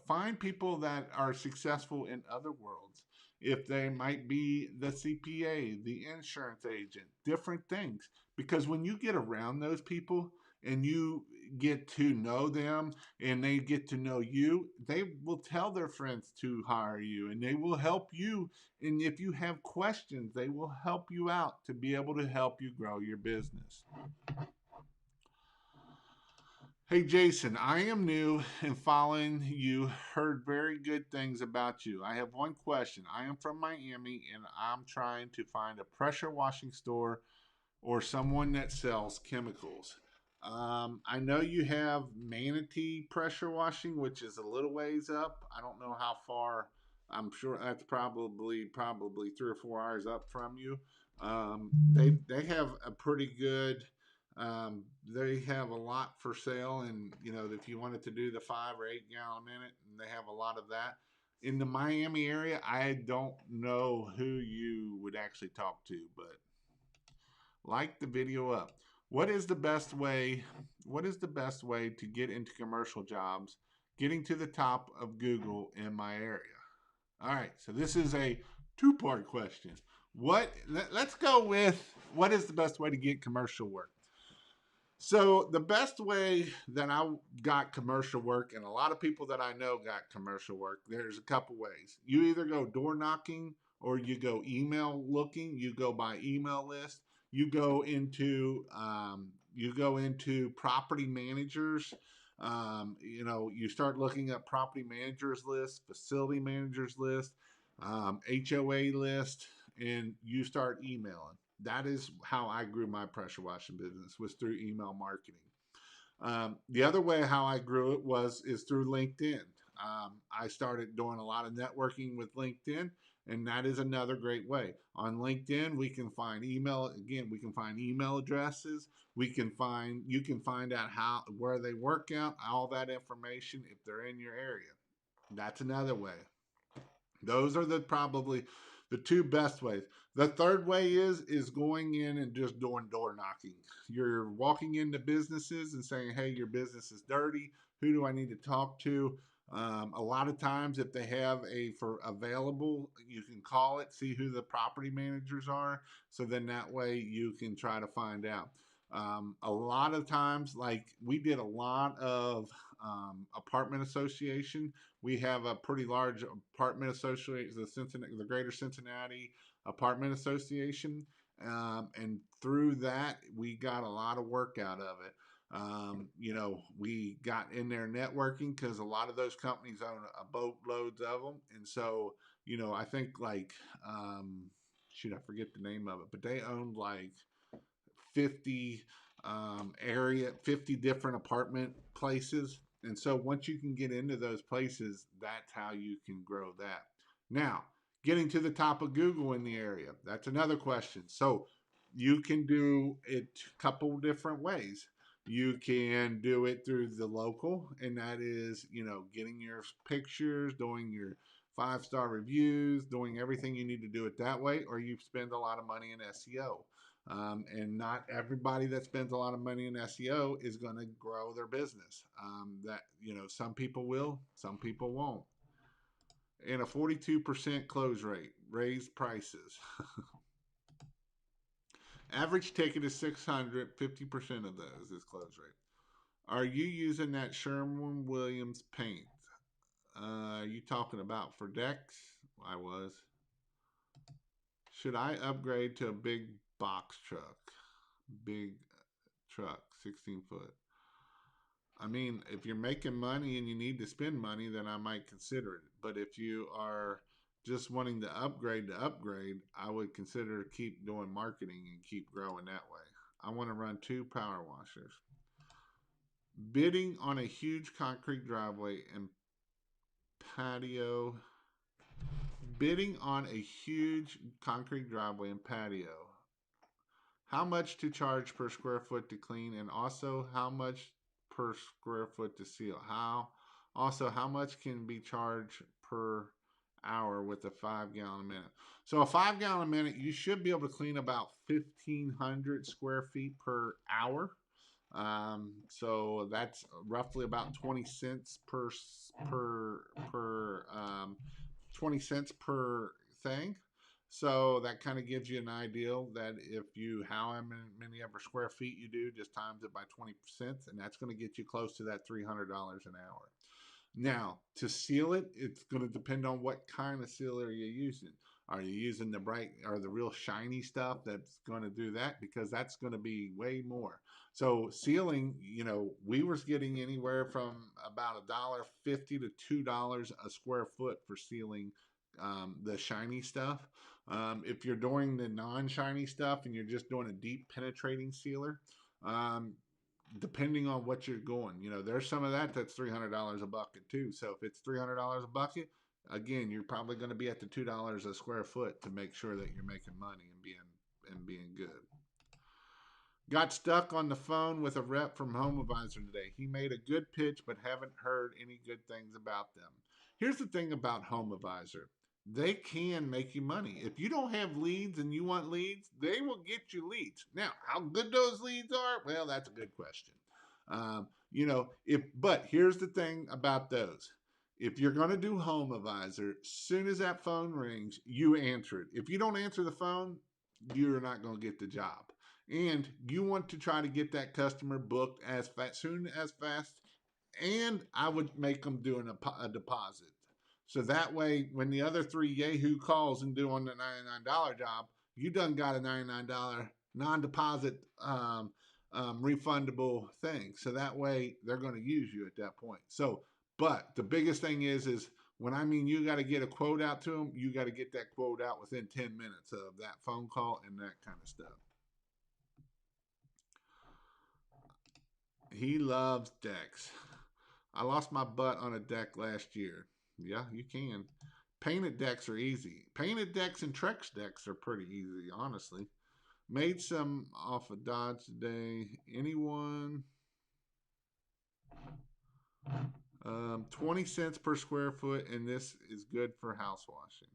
Find people that are successful in other worlds if they might be the CPA, the insurance agent, different things. Because when you get around those people and you get to know them and they get to know you, they will tell their friends to hire you and they will help you. And if you have questions, they will help you out to be able to help you grow your business. Hey Jason, I am new and following you. Heard very good things about you. I have one question. I am from Miami and I'm trying to find a pressure washing store or someone that sells chemicals. I know you have Manatee pressure washing, which is a little ways up. I don't know how far. I'm sure that's probably 3 or 4 hours up from you. They have a pretty good. They have a lot for sale, and if you wanted to do the 5 or 8 gallon minute, and they have a lot of that in the Miami area. I don't know who you would actually talk to, but like the video up. What is the best way? What is the best way to get into commercial jobs, getting to the top of Google in my area? All right, so this is a two-part question. Let's go with what is the best way to get commercial work? So the best way that I got commercial work, and a lot of people that I know got commercial work, there's a couple ways. You either go door knocking or you go email looking. You go by email list. You go into property managers. You start looking at property managers list, facility managers list, HOA list, and you start emailing. That is how I grew my pressure washing business, was through email marketing. The other way how I grew it is through LinkedIn. I started doing a lot of networking with LinkedIn, and that is another great way. On LinkedIn, we can find email. Again, we can find email addresses. You can find out where they work out, all that information if they're in your area. That's another way. Those are probably the two best ways. The third way is going in and just doing door knocking. You're walking into businesses and saying, "Hey, your business is dirty. Who do I need to talk to?" A lot of times, if they have for available, you can call it, see who the property managers are. So then that way you can try to find out. A lot of times, like we did a lot of apartment association. We have a pretty large apartment association, the Greater Cincinnati Apartment Association, and through that we got a lot of work out of it. We got in there networking because a lot of those companies own a boatloads of them, and so I think like shoot, I forget the name of it, but they owned like 50 50 different apartment places. And so once you can get into those places, that's how you can grow that. Now, getting to the top of Google in the area, that's another question. So you can do it a couple different ways. You can do it through the local, and that is, getting your pictures, doing your 5-star reviews, doing everything you need to do it that way, or you spend a lot of money in SEO. And not everybody that spends a lot of money in SEO is going to grow their business. Some people will, some people won't. And a 42% close rate, raised prices. Average ticket is 600, 50% of those is close rate. Are you using that Sherwin-Williams paint? Are you talking about for decks? I was. Should I upgrade to a big box truck? Big truck, 16 foot. I mean, if you're making money and you need to spend money, then I might consider it. But if you are just wanting to upgrade, I would consider keep doing marketing and keep growing that way. I want to run 2 power washers. Bidding on a huge concrete driveway and patio. Bidding on a huge concrete driveway and patio. How much to charge per square foot to clean, and also how much per square foot to seal? How much can be charged per hour with a 5-gallon minute? So a 5-gallon minute, you should be able to clean about 1,500 square feet per hour. So that's roughly about 20 cents per 20 cents per thing. So that kind of gives you an idea that if you, how many ever square feet you do, just times it by 20%, and that's going to get you close to that $300 an hour. Now, to seal it, it's going to depend on what kind of sealer you're using. Are you using the bright or the real shiny stuff that's going to do that? Because that's going to be way more. So sealing, we were getting anywhere from about $1.50 to $2 a square foot for sealing the shiny stuff. If you're doing the non-shiny stuff and you're just doing a deep penetrating sealer, um, depending on what you're going, there's some of that's $300 a bucket too. So if it's $300 a bucket, again, you're probably going to be at the $2 a square foot to make sure that you're making money and being good. Got stuck on the phone with a rep from HomeAdvisor today. He made a good pitch, but haven't heard any good things about them. Here's the thing about HomeAdvisor. They can make you money. If you don't have leads and you want leads, they will get you leads. Now, how good those leads are, well, that's a good question. But here's the thing about those. If you're going to do HomeAdvisor, soon as that phone rings, you answer it. If you don't answer the phone, you're not going to get the job. And you want to try to get that customer booked as soon as fast. And I would make them do a deposit. So that way, when the other three Yahoo calls and do on the $99 job, you done got a $99 non-deposit refundable thing. So that way, they're going to use you at that point. So, but the biggest thing is when I mean you got to get a quote out to them, you got to get that quote out within 10 minutes of that phone call and that kind of stuff. He loves decks. I lost my butt on a deck last year. Yeah, you can. Painted decks are easy. Painted decks and Trex decks are pretty easy, honestly. Made some off of Dodge today. Anyone? 20 cents per square foot, and this is good for house washing.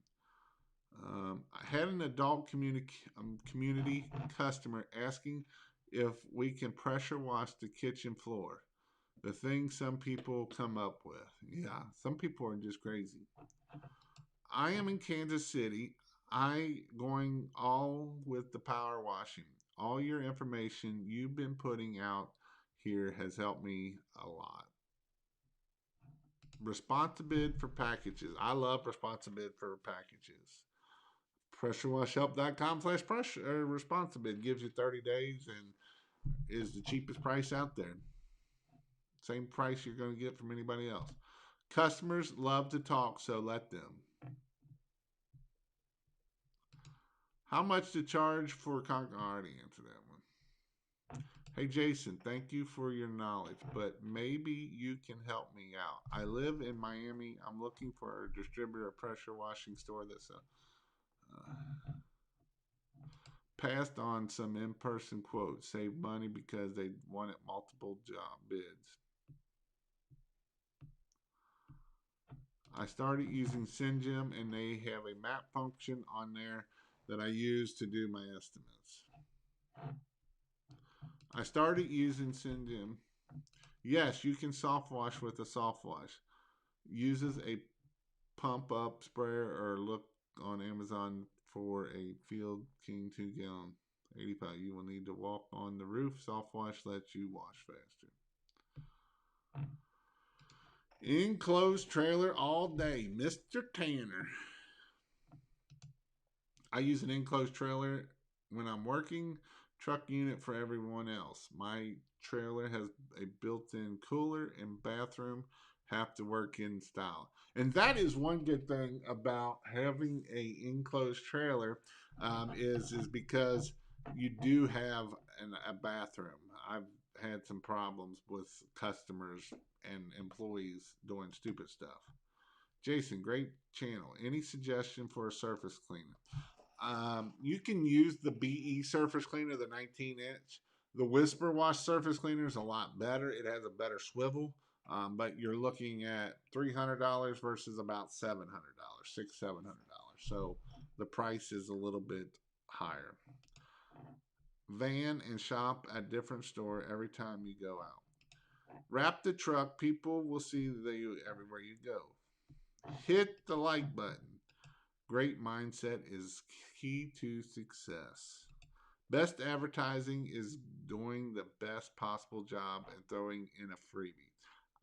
I had an adult community customer asking if we can pressure wash the kitchen floor. The thing some people come up with. Yeah, some people are just crazy. I am in Kansas City. I going all with the power washing. All your information you've been putting out here has helped me a lot. Responsibility for packages. I love responsibility for packages. PressureWashHelp.com/pressure responsibility gives you 30 days and is the cheapest price out there. Same price you're going to get from anybody else. Customers love to talk, so let them. How much to charge for I already answered that one. Hey Jason, thank you for your knowledge, but maybe you can help me out. I live in Miami. I'm looking for a distributor pressure washing store that's passed on some in-person quotes. Save money because they wanted multiple job bids. I started using Syngem, and they have a map function on there that I use to do my estimates. I started using Syngem. Yes, you can soft wash with a soft wash. Uses a pump up sprayer or look on Amazon for a Field King 2-gallon 85. You will need to walk on the roof. Soft wash lets you wash faster. Enclosed trailer all day, Mr. Tanner. I use an enclosed trailer when I'm working. Truck unit for everyone else. My trailer has a built-in cooler and bathroom. Have to work in style. And that is one good thing about having a enclosed trailer is because you do have a bathroom. I've had some problems with customers and employees doing stupid stuff. Jason, great channel. Any suggestion for a surface cleaner? You can use the BE surface cleaner, the 19-inch. The Whisper Wash surface cleaner is a lot better. It has a better swivel, but you're looking at $300 versus about $700, $700. So the price is a little bit higher. Van and shop at different store every time you go out. Wrap the truck. People will see you everywhere you go. Hit the like button. Great mindset is key to success. Best advertising is doing the best possible job and throwing in a freebie.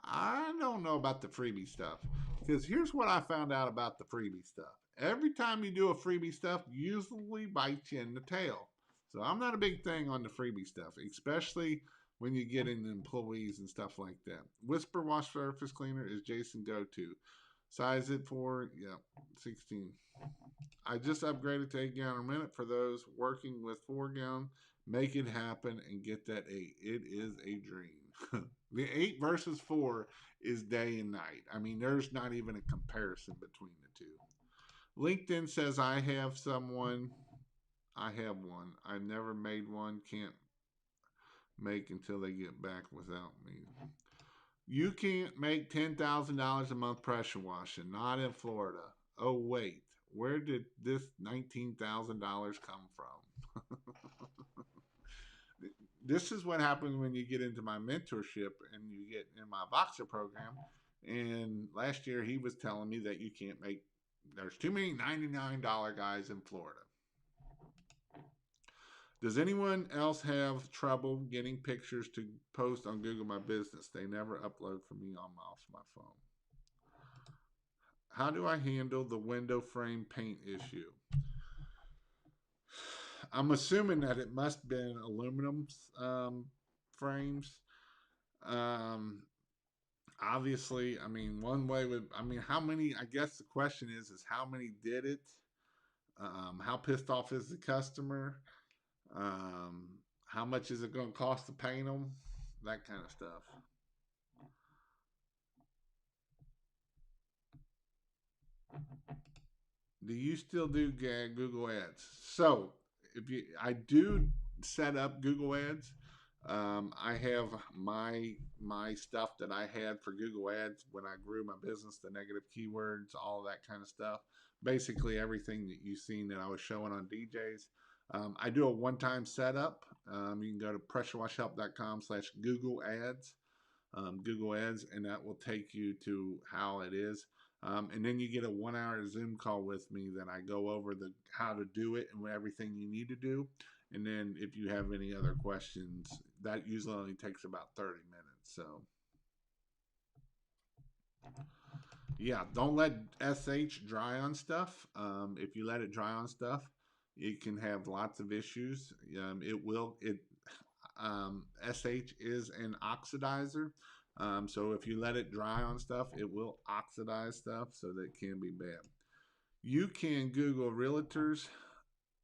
I don't know about the freebie stuff because here's what I found out about the freebie stuff. Every time you do a freebie stuff, usually bites you in the tail. So I'm not a big thing on the freebie stuff, especially when you get into employees and stuff like that. Whisper Wash Surface Cleaner is Jason go to. Size it for 16. I just upgraded to 8 gallon a minute for those working with 4 gallon. Make it happen and get that 8. It is a dream. The 8 versus 4 is day and night. I mean, there's not even a comparison between the two. LinkedIn says I have someone. I have one. I've never made one. Can't make until they get back without me. You can't make $10,000 a month pressure washing. Not in Florida. Oh wait, where did this $19,000 come from? This is what happens when you get into my mentorship and you get in my Voxer program. And last year he was telling me that you can't make, there's too many $99 guys in Florida. Does anyone else have trouble getting pictures to post on Google My Business? They never upload for me on off my phone. How do I handle the window frame paint issue? I'm assuming that it must have been aluminum frames. Um, Obviously, I mean, one way would, I mean, how many, I guess the question is how many did it? How pissed off is the customer? How much is it going to cost to paint them? That kind of stuff. Do you still do Google Ads? So, if you, I do set up Google Ads. I have my stuff that I had for Google Ads when I grew my business, the negative keywords, all that kind of stuff. Basically, everything that you've seen that I was showing on DJs. I do a one-time setup. You can go to pressurewashhelp.com/Google Ads. Google Ads, and that will take you to how it is. And then you get a 1 hour Zoom call with me that I go over the how to do it and everything you need to do. And then if you have any other questions, that usually only takes about 30 minutes. So yeah, don't let SH dry on stuff. If you let it dry on stuff, it can have lots of issues. SH is an oxidizer. So if you let it dry on stuff, it will oxidize stuff, so that can be bad. You can Google realtors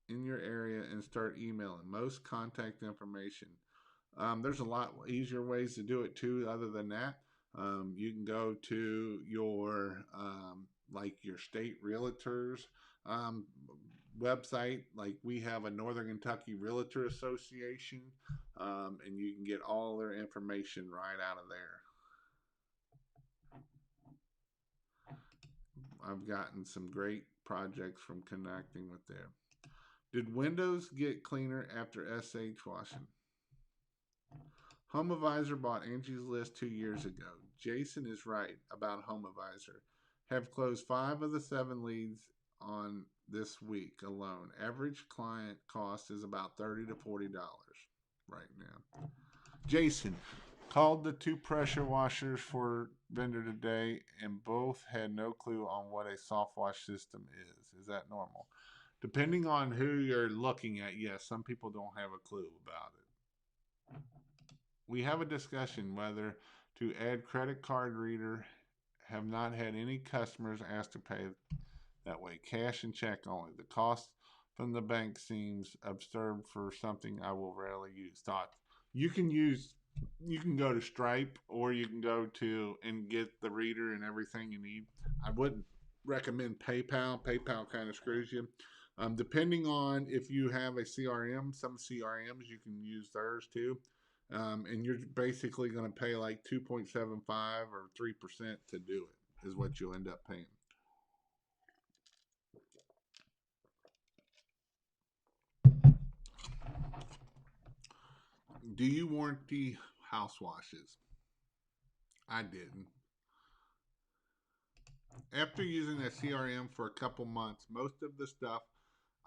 in your area and start emailing most contact information. There's a lot easier ways to do it too, other than that. You can go to your like your state realtors website. Like we have a Northern Kentucky Realtor Association, and you can get all their information right out of there. I've gotten some great projects from connecting with them. Did windows get cleaner after SH washing? HomeAdvisor bought Angie's List 2 years ago. Jason is right about HomeAdvisor. Have closed 5 of the 7 leads on this week alone. Average client cost is about $30 to $40 right now. Jason called the 2 pressure washers for vendor today, and both had no clue on what a soft wash system is. Is that normal? Depending on who you're looking at, yes, some people don't have a clue about it. We have a discussion whether to add credit card reader. Have not had any customers ask to pay that way. Cash and check only. The cost from the bank seems absurd for something I will rarely use. Thought you can go to Stripe, or you can go to and get the reader and everything you need. I wouldn't recommend PayPal. PayPal kind of screws you. Depending on if you have a CRM, some CRMs you can use theirs too. And you're basically going to pay like 2.75 or 3% to do it, is what you'll end up paying. Do you warranty house washes? I didn't. After using a CRM for a couple months, most of the stuff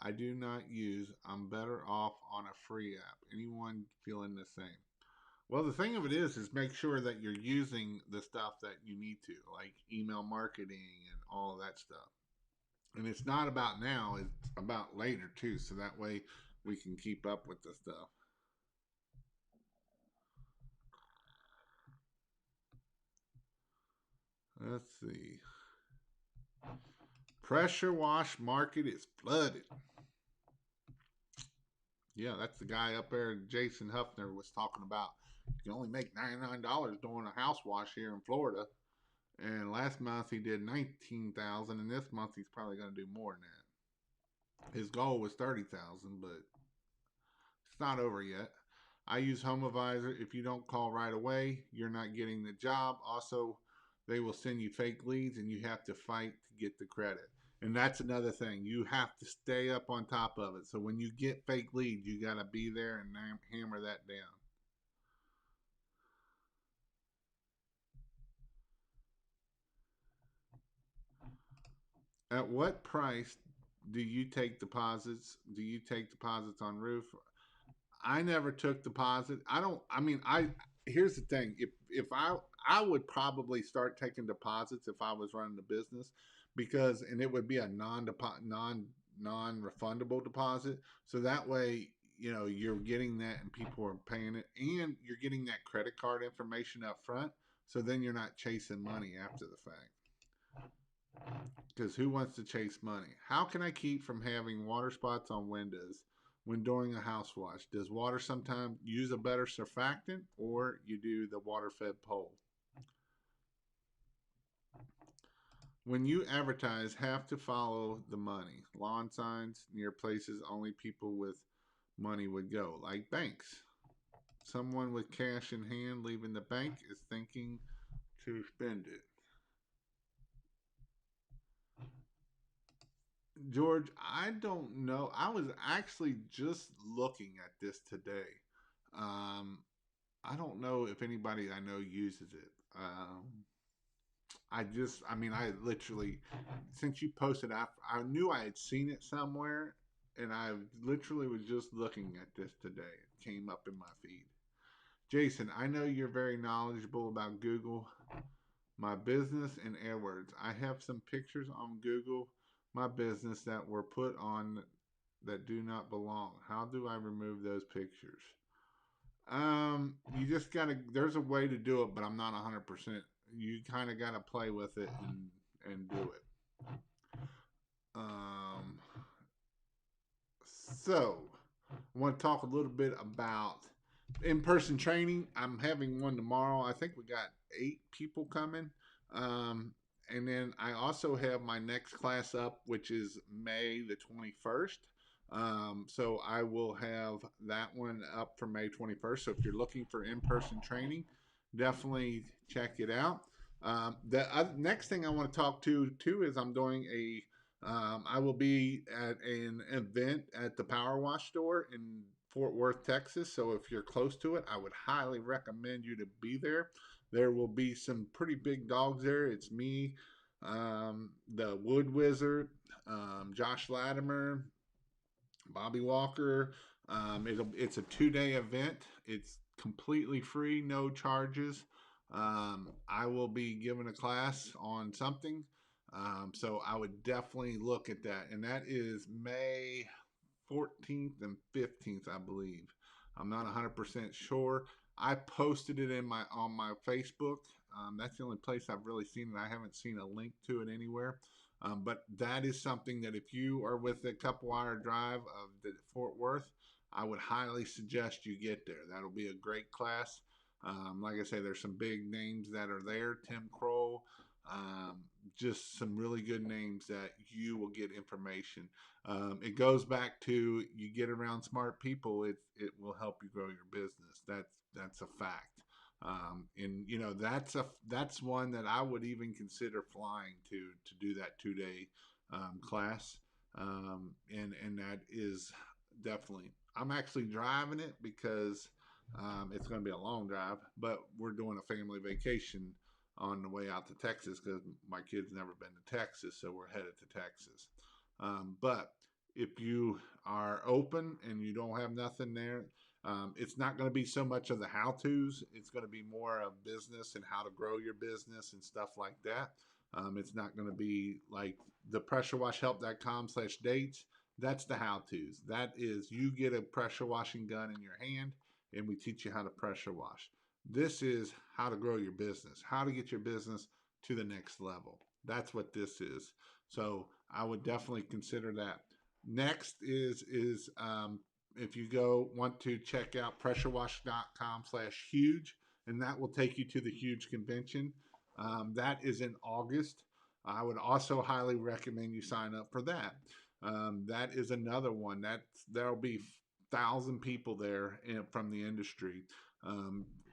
I do not use. I'm better off on a free app. Anyone feeling the same? Well, the thing of it is make sure that you're using the stuff that you need to, like email marketing and all of that stuff. And it's not about now; it's about later too. So that way we can keep up with the stuff. Let's see. Pressure wash market is flooded. Yeah, that's the guy up there, Jason Huffner, was talking about. You can only make $99 doing a house wash here in Florida. And last month he did 19,000, and this month he's probably going to do more than that. His goal was 30,000, but it's not over yet. I use Home Advisor. If you don't call right away, you're not getting the job. Also, they will send you fake leads, and you have to fight to get the credit. And that's another thing. You have to stay up on top of it. So when you get fake leads, you got to be there and hammer that down. At what price do you take deposits? Do you take deposits on roof? I never took deposit. I don't. I mean, I here's the thing. If I would probably start taking deposits if I was running the business, because and it would be a non refundable deposit. So that way, you're getting that and people are paying it, and you're getting that credit card information up front. So then you're not chasing money after the fact. Because who wants to chase money? How can I keep from having water spots on windows when doing a house wash? Does water sometimes use a better surfactant, or you do the water fed pole? When you advertise, have to follow the money. Lawn signs near places only people with money would go, like banks. Someone with cash in hand leaving the bank is thinking to spend it. George, I don't know. I was actually just looking at this today. Um, I don't know if anybody I know uses it. I mean, I literally, since you posted, I knew I had seen it somewhere, and I literally was just looking at this today. It came up in my feed. Jason, I know you're very knowledgeable about Google My Business and AdWords. I have some pictures on Google My Business that were put on that do not belong. How do I remove those pictures? You just gotta. There's a way to do it, but I'm not 100%. You kind of gotta play with it and do it. Um, so I want to talk a little bit about in-person training. I'm having one tomorrow. I think we got 8 people coming. Um, and then I also have my next class up, which is May the 21st. So I will have that one up for May 21st. So if you're looking for in-person training, definitely check it out. The next thing I want to talk to too is I'm doing I will be at an event at the Power Wash store in Fort Worth, Texas. So if you're close to it, I would highly recommend you to be there. There will be some pretty big dogs there. It's me, the Wood Wizard, Josh Latimer, Bobby Walker. It's a 2-day event. It's completely free, no charges. I will be giving a class on something. So I would definitely look at that. And that is May 14th and 15th, I believe. I'm not 100% sure. I posted it in my on my Facebook. That's the only place I've really seen it. I haven't seen a link to it anywhere. But that is something that if you are with a couple-hour drive of the Fort Worth, I would highly suggest you get there. That'll be a great class. Like I say, there's some big names that are there. Tim Kroll, um, just some really good names that you will get information. It goes back to you get around smart people, it will help you grow your business. That's a fact. And that's one that I would even consider flying to do that 2-day class. And that is definitely. I'm actually driving it because it's going to be a long drive, but we're doing a family vacation on the way out to Texas because my kid's never been to Texas, so we're headed to Texas. But if you are open and you don't have nothing there, it's not going to be so much of the how to's. It's going to be more of business and how to grow your business and stuff like that. It's not going to be like the pressurewashhelp.com/dates. That's the how to's. That is, you get a pressure washing gun in your hand and we teach you how to pressure wash. This is how to grow your business, how to get your business to the next level. That's what this is. So I would definitely consider that. Next is if you go want to check out pressurewash.com/huge, and that will take you to the huge convention. That is in August. I would also highly recommend you sign up for that. That is another one that there'll be 1,000 people there from the industry.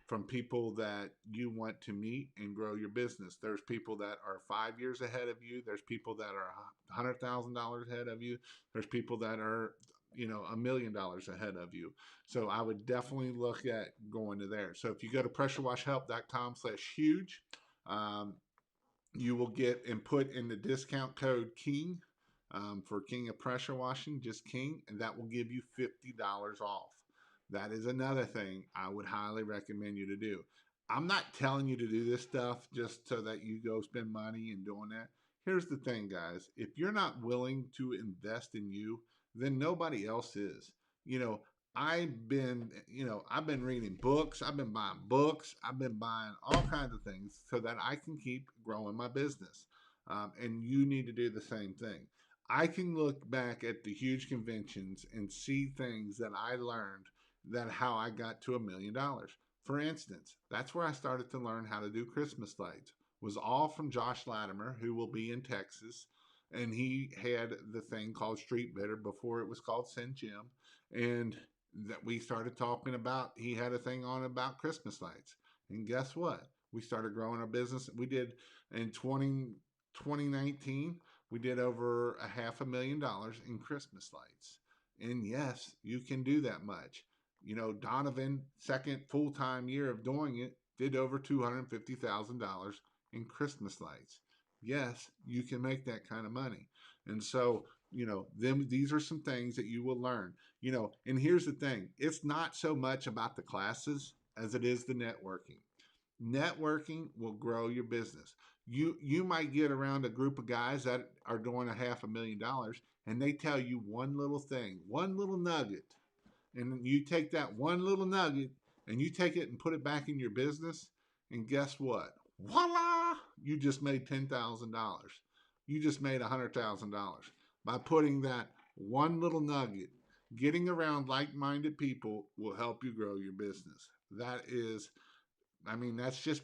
From people that you want to meet and grow your business. There's people that are 5 years ahead of you. There's people that are $100,000 ahead of you. There's people that are, $1 million ahead of you. So I would definitely look at going to there. So if you go to pressurewashhelp.com/huge, um, you will get and put in the discount code KING for King of Pressure Washing, just KING, and that will give you $50 off. That is another thing I would highly recommend you to do. I'm not telling you to do this stuff just so that you go spend money and doing that. Here's the thing, guys. If you're not willing to invest in you, then nobody else is. You know, I've been reading books, I've been buying books, I've been buying all kinds of things so that I can keep growing my business. And you need to do the same thing. I can look back at the huge conventions and see things that I learned that how I got to $1 million. For instance, that's where I started to learn how to do Christmas lights. Was all from Josh Latimer, who will be in Texas, and he had the thing called Street Bitter before it was called Sin Jim, and that we started talking about. He had a thing on about Christmas lights, and guess what? We started growing our business. We did in 2019. We did over $500,000 in Christmas lights. And yes, you can do that much. Donovan, second full time year of doing it, did over $250,000 in Christmas lights. Yes, you can make that kind of money. And so, these are some things that you will learn. And here's the thing, it's not so much about the classes as it is the networking. Networking will grow your business. You might get around a group of guys that are doing $500,000 and they tell you one little thing, one little nugget, and you take that one little nugget and you take it and put it back in your business, and guess what? Voila! You just made $10,000. You just made $100,000 by putting that one little nugget. Getting around like-minded people will help you grow your business. That's just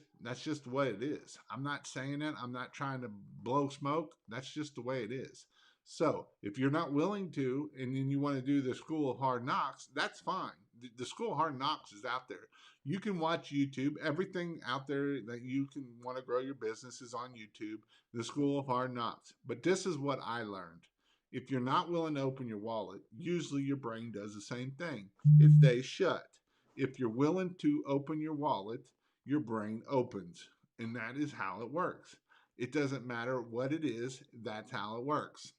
what it is. I'm not saying it. I'm not trying to blow smoke. That's just the way it is. So if you're not willing to, and then you want to do the School of Hard Knocks, that's fine. The School of Hard Knocks is out there. You can watch YouTube. Everything out there that you can want to grow your business is on YouTube. The School of Hard Knocks. But this is what I learned. If you're not willing to open your wallet, usually your brain does the same thing. It stays shut. If you're willing to open your wallet, your brain opens. And that is how it works. It doesn't matter what it is, that's how it works.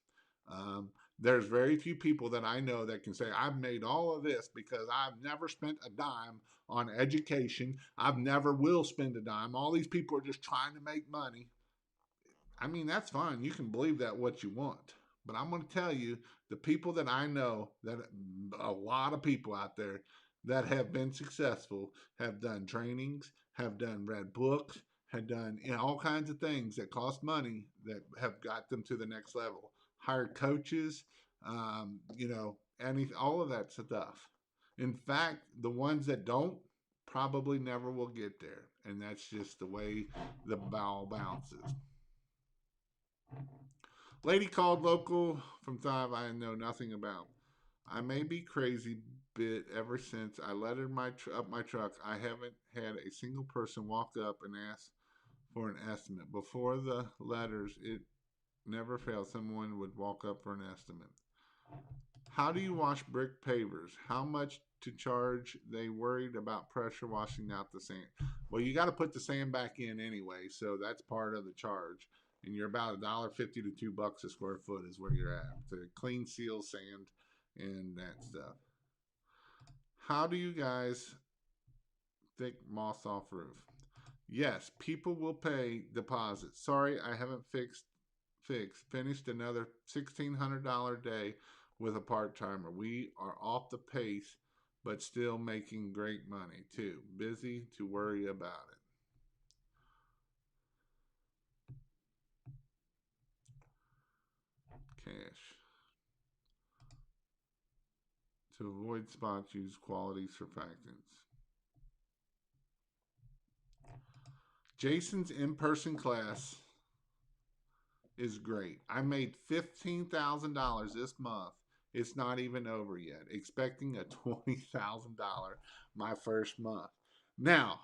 There's very few people that I know that can say, I've made all of this because I've never spent a dime on education. I've never will spend a dime. All these people are just trying to make money. I mean, that's fine. You can believe that what you want. But I'm going to tell you, the people that I know, that a lot of people out there that have been successful have done trainings, have done read books, have done all kinds of things that cost money that have got them to the next level. Hired coaches, all of that stuff. In fact, the ones that don't probably never will get there. And that's just the way the ball bounces. Lady called local from Thrive I know nothing about. I may be crazy bit ever since I lettered up my truck. I haven't had a single person walk up and ask for an estimate. Before the letters, it never failed. Someone would walk up for an estimate. How do you wash brick pavers? How much to charge? They worried about pressure washing out the sand. Well, you got to put the sand back in anyway, so that's part of the charge. And you're about $1.50 to $2 a square foot is where you're at. The clean seal sand and that stuff. How do you guys thick moss off roof? Yes, people will pay deposits. Sorry, I haven't finished another $1,600 day with a part timer. We are off the pace, but still making great money too. Busy to worry about it. Cash. To avoid spots, use quality surfactants. Jason's in person class is great. I made $15,000 this month. It's not even over yet. Expecting a $20,000 my first month. Now,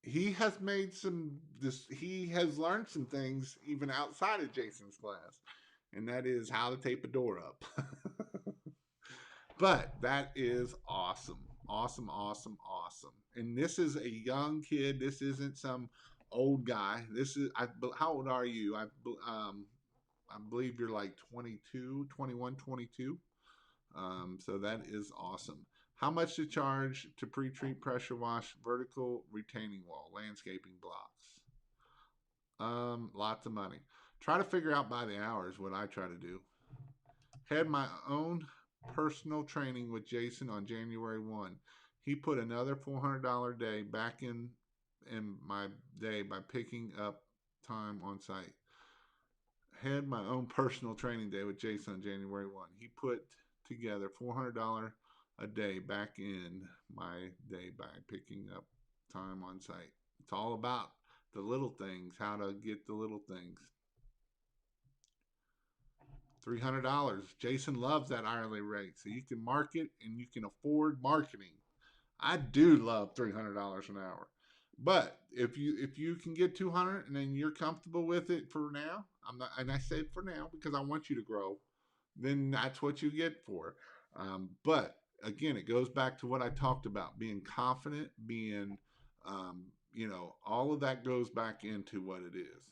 he has made some this he has learned some things even outside of Jason's class. And that is how to tape a door up. But that is awesome. Awesome, awesome, awesome. And this is a young kid. This isn't some old guy. This is how old are you? I believe you're like 22, 21, 22. So that is awesome. How much to charge to pre-treat, pressure wash, vertical retaining wall, landscaping blocks? Lots of money. Try to figure out by the hour is what I try to do. Had my own personal training with Jason on January 1. He put another $400 day back in my day by picking up time on site. Had my own personal training day with Jason on January 1. He put together $400 a day back in my day by picking up time on site. It's all about the little things, how to get the little things. $300. Jason loves that hourly rate. So you can market and you can afford marketing. I do love $300 an hour. But if you can get 200 and then you're comfortable with it for now, I'm not, and I say for now because I want you to grow, then that's what you get for. But again, it goes back to what I talked about: being confident, being, all of that goes back into what it is.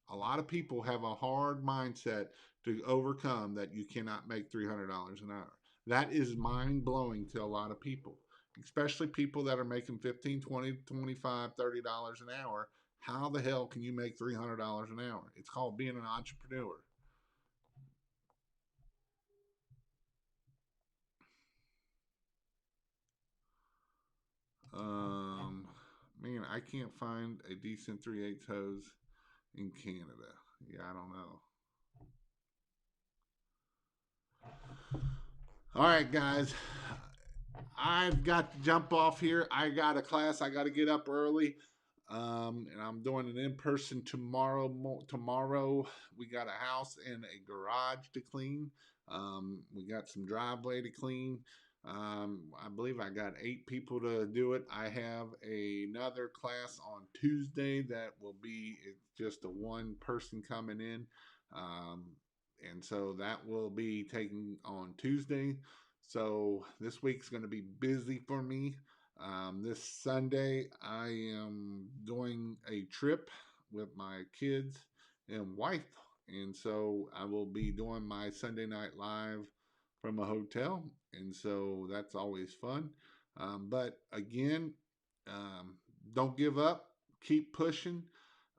A lot of people have a hard mindset to overcome that you cannot make $300 an hour. That is mind blowing to a lot of people, especially people that are making 15, 20, 25, $30 an hour. How the hell can you make $300 an hour? It's called being an entrepreneur. Um, Man, I can't find a decent 3/8 hose in Canada. Yeah, I don't know. All right, guys. I've got to jump off here. I got a class. I got to get up early. And I'm doing an in-person tomorrow. Tomorrow we got a house and a garage to clean. We got some driveway to clean. I believe I got 8 people to do it. I have another class on Tuesday that will be just a one person coming in. Um, and so that will be taken on Tuesday. So this week's going to be busy for me. This Sunday, I am doing a trip with my kids and wife. And so I will be doing my Sunday night live from a hotel. And so that's always fun. But again, um, don't give up, keep pushing.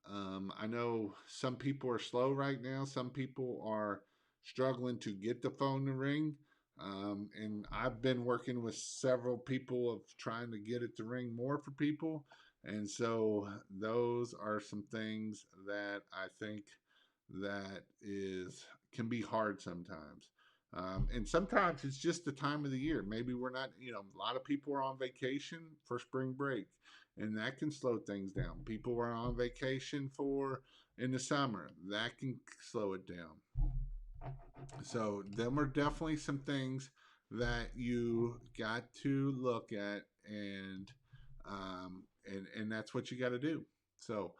I know some people are slow right now. Some people are struggling to get the phone to ring. And I've been working with several people of trying to get it to ring more for people. And so those are some things that I think that is can be hard sometimes. And sometimes it's just the time of the year. Maybe we're not, a lot of people are on vacation for spring break, and that can slow things down. People are on vacation for in the summer, that can slow it down. So them are definitely some things that you got to look at, and that's what you got to do. So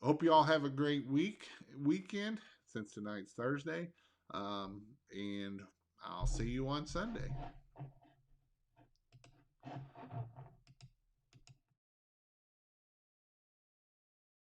hope you all have a great weekend since tonight's Thursday, and I'll see you on Sunday.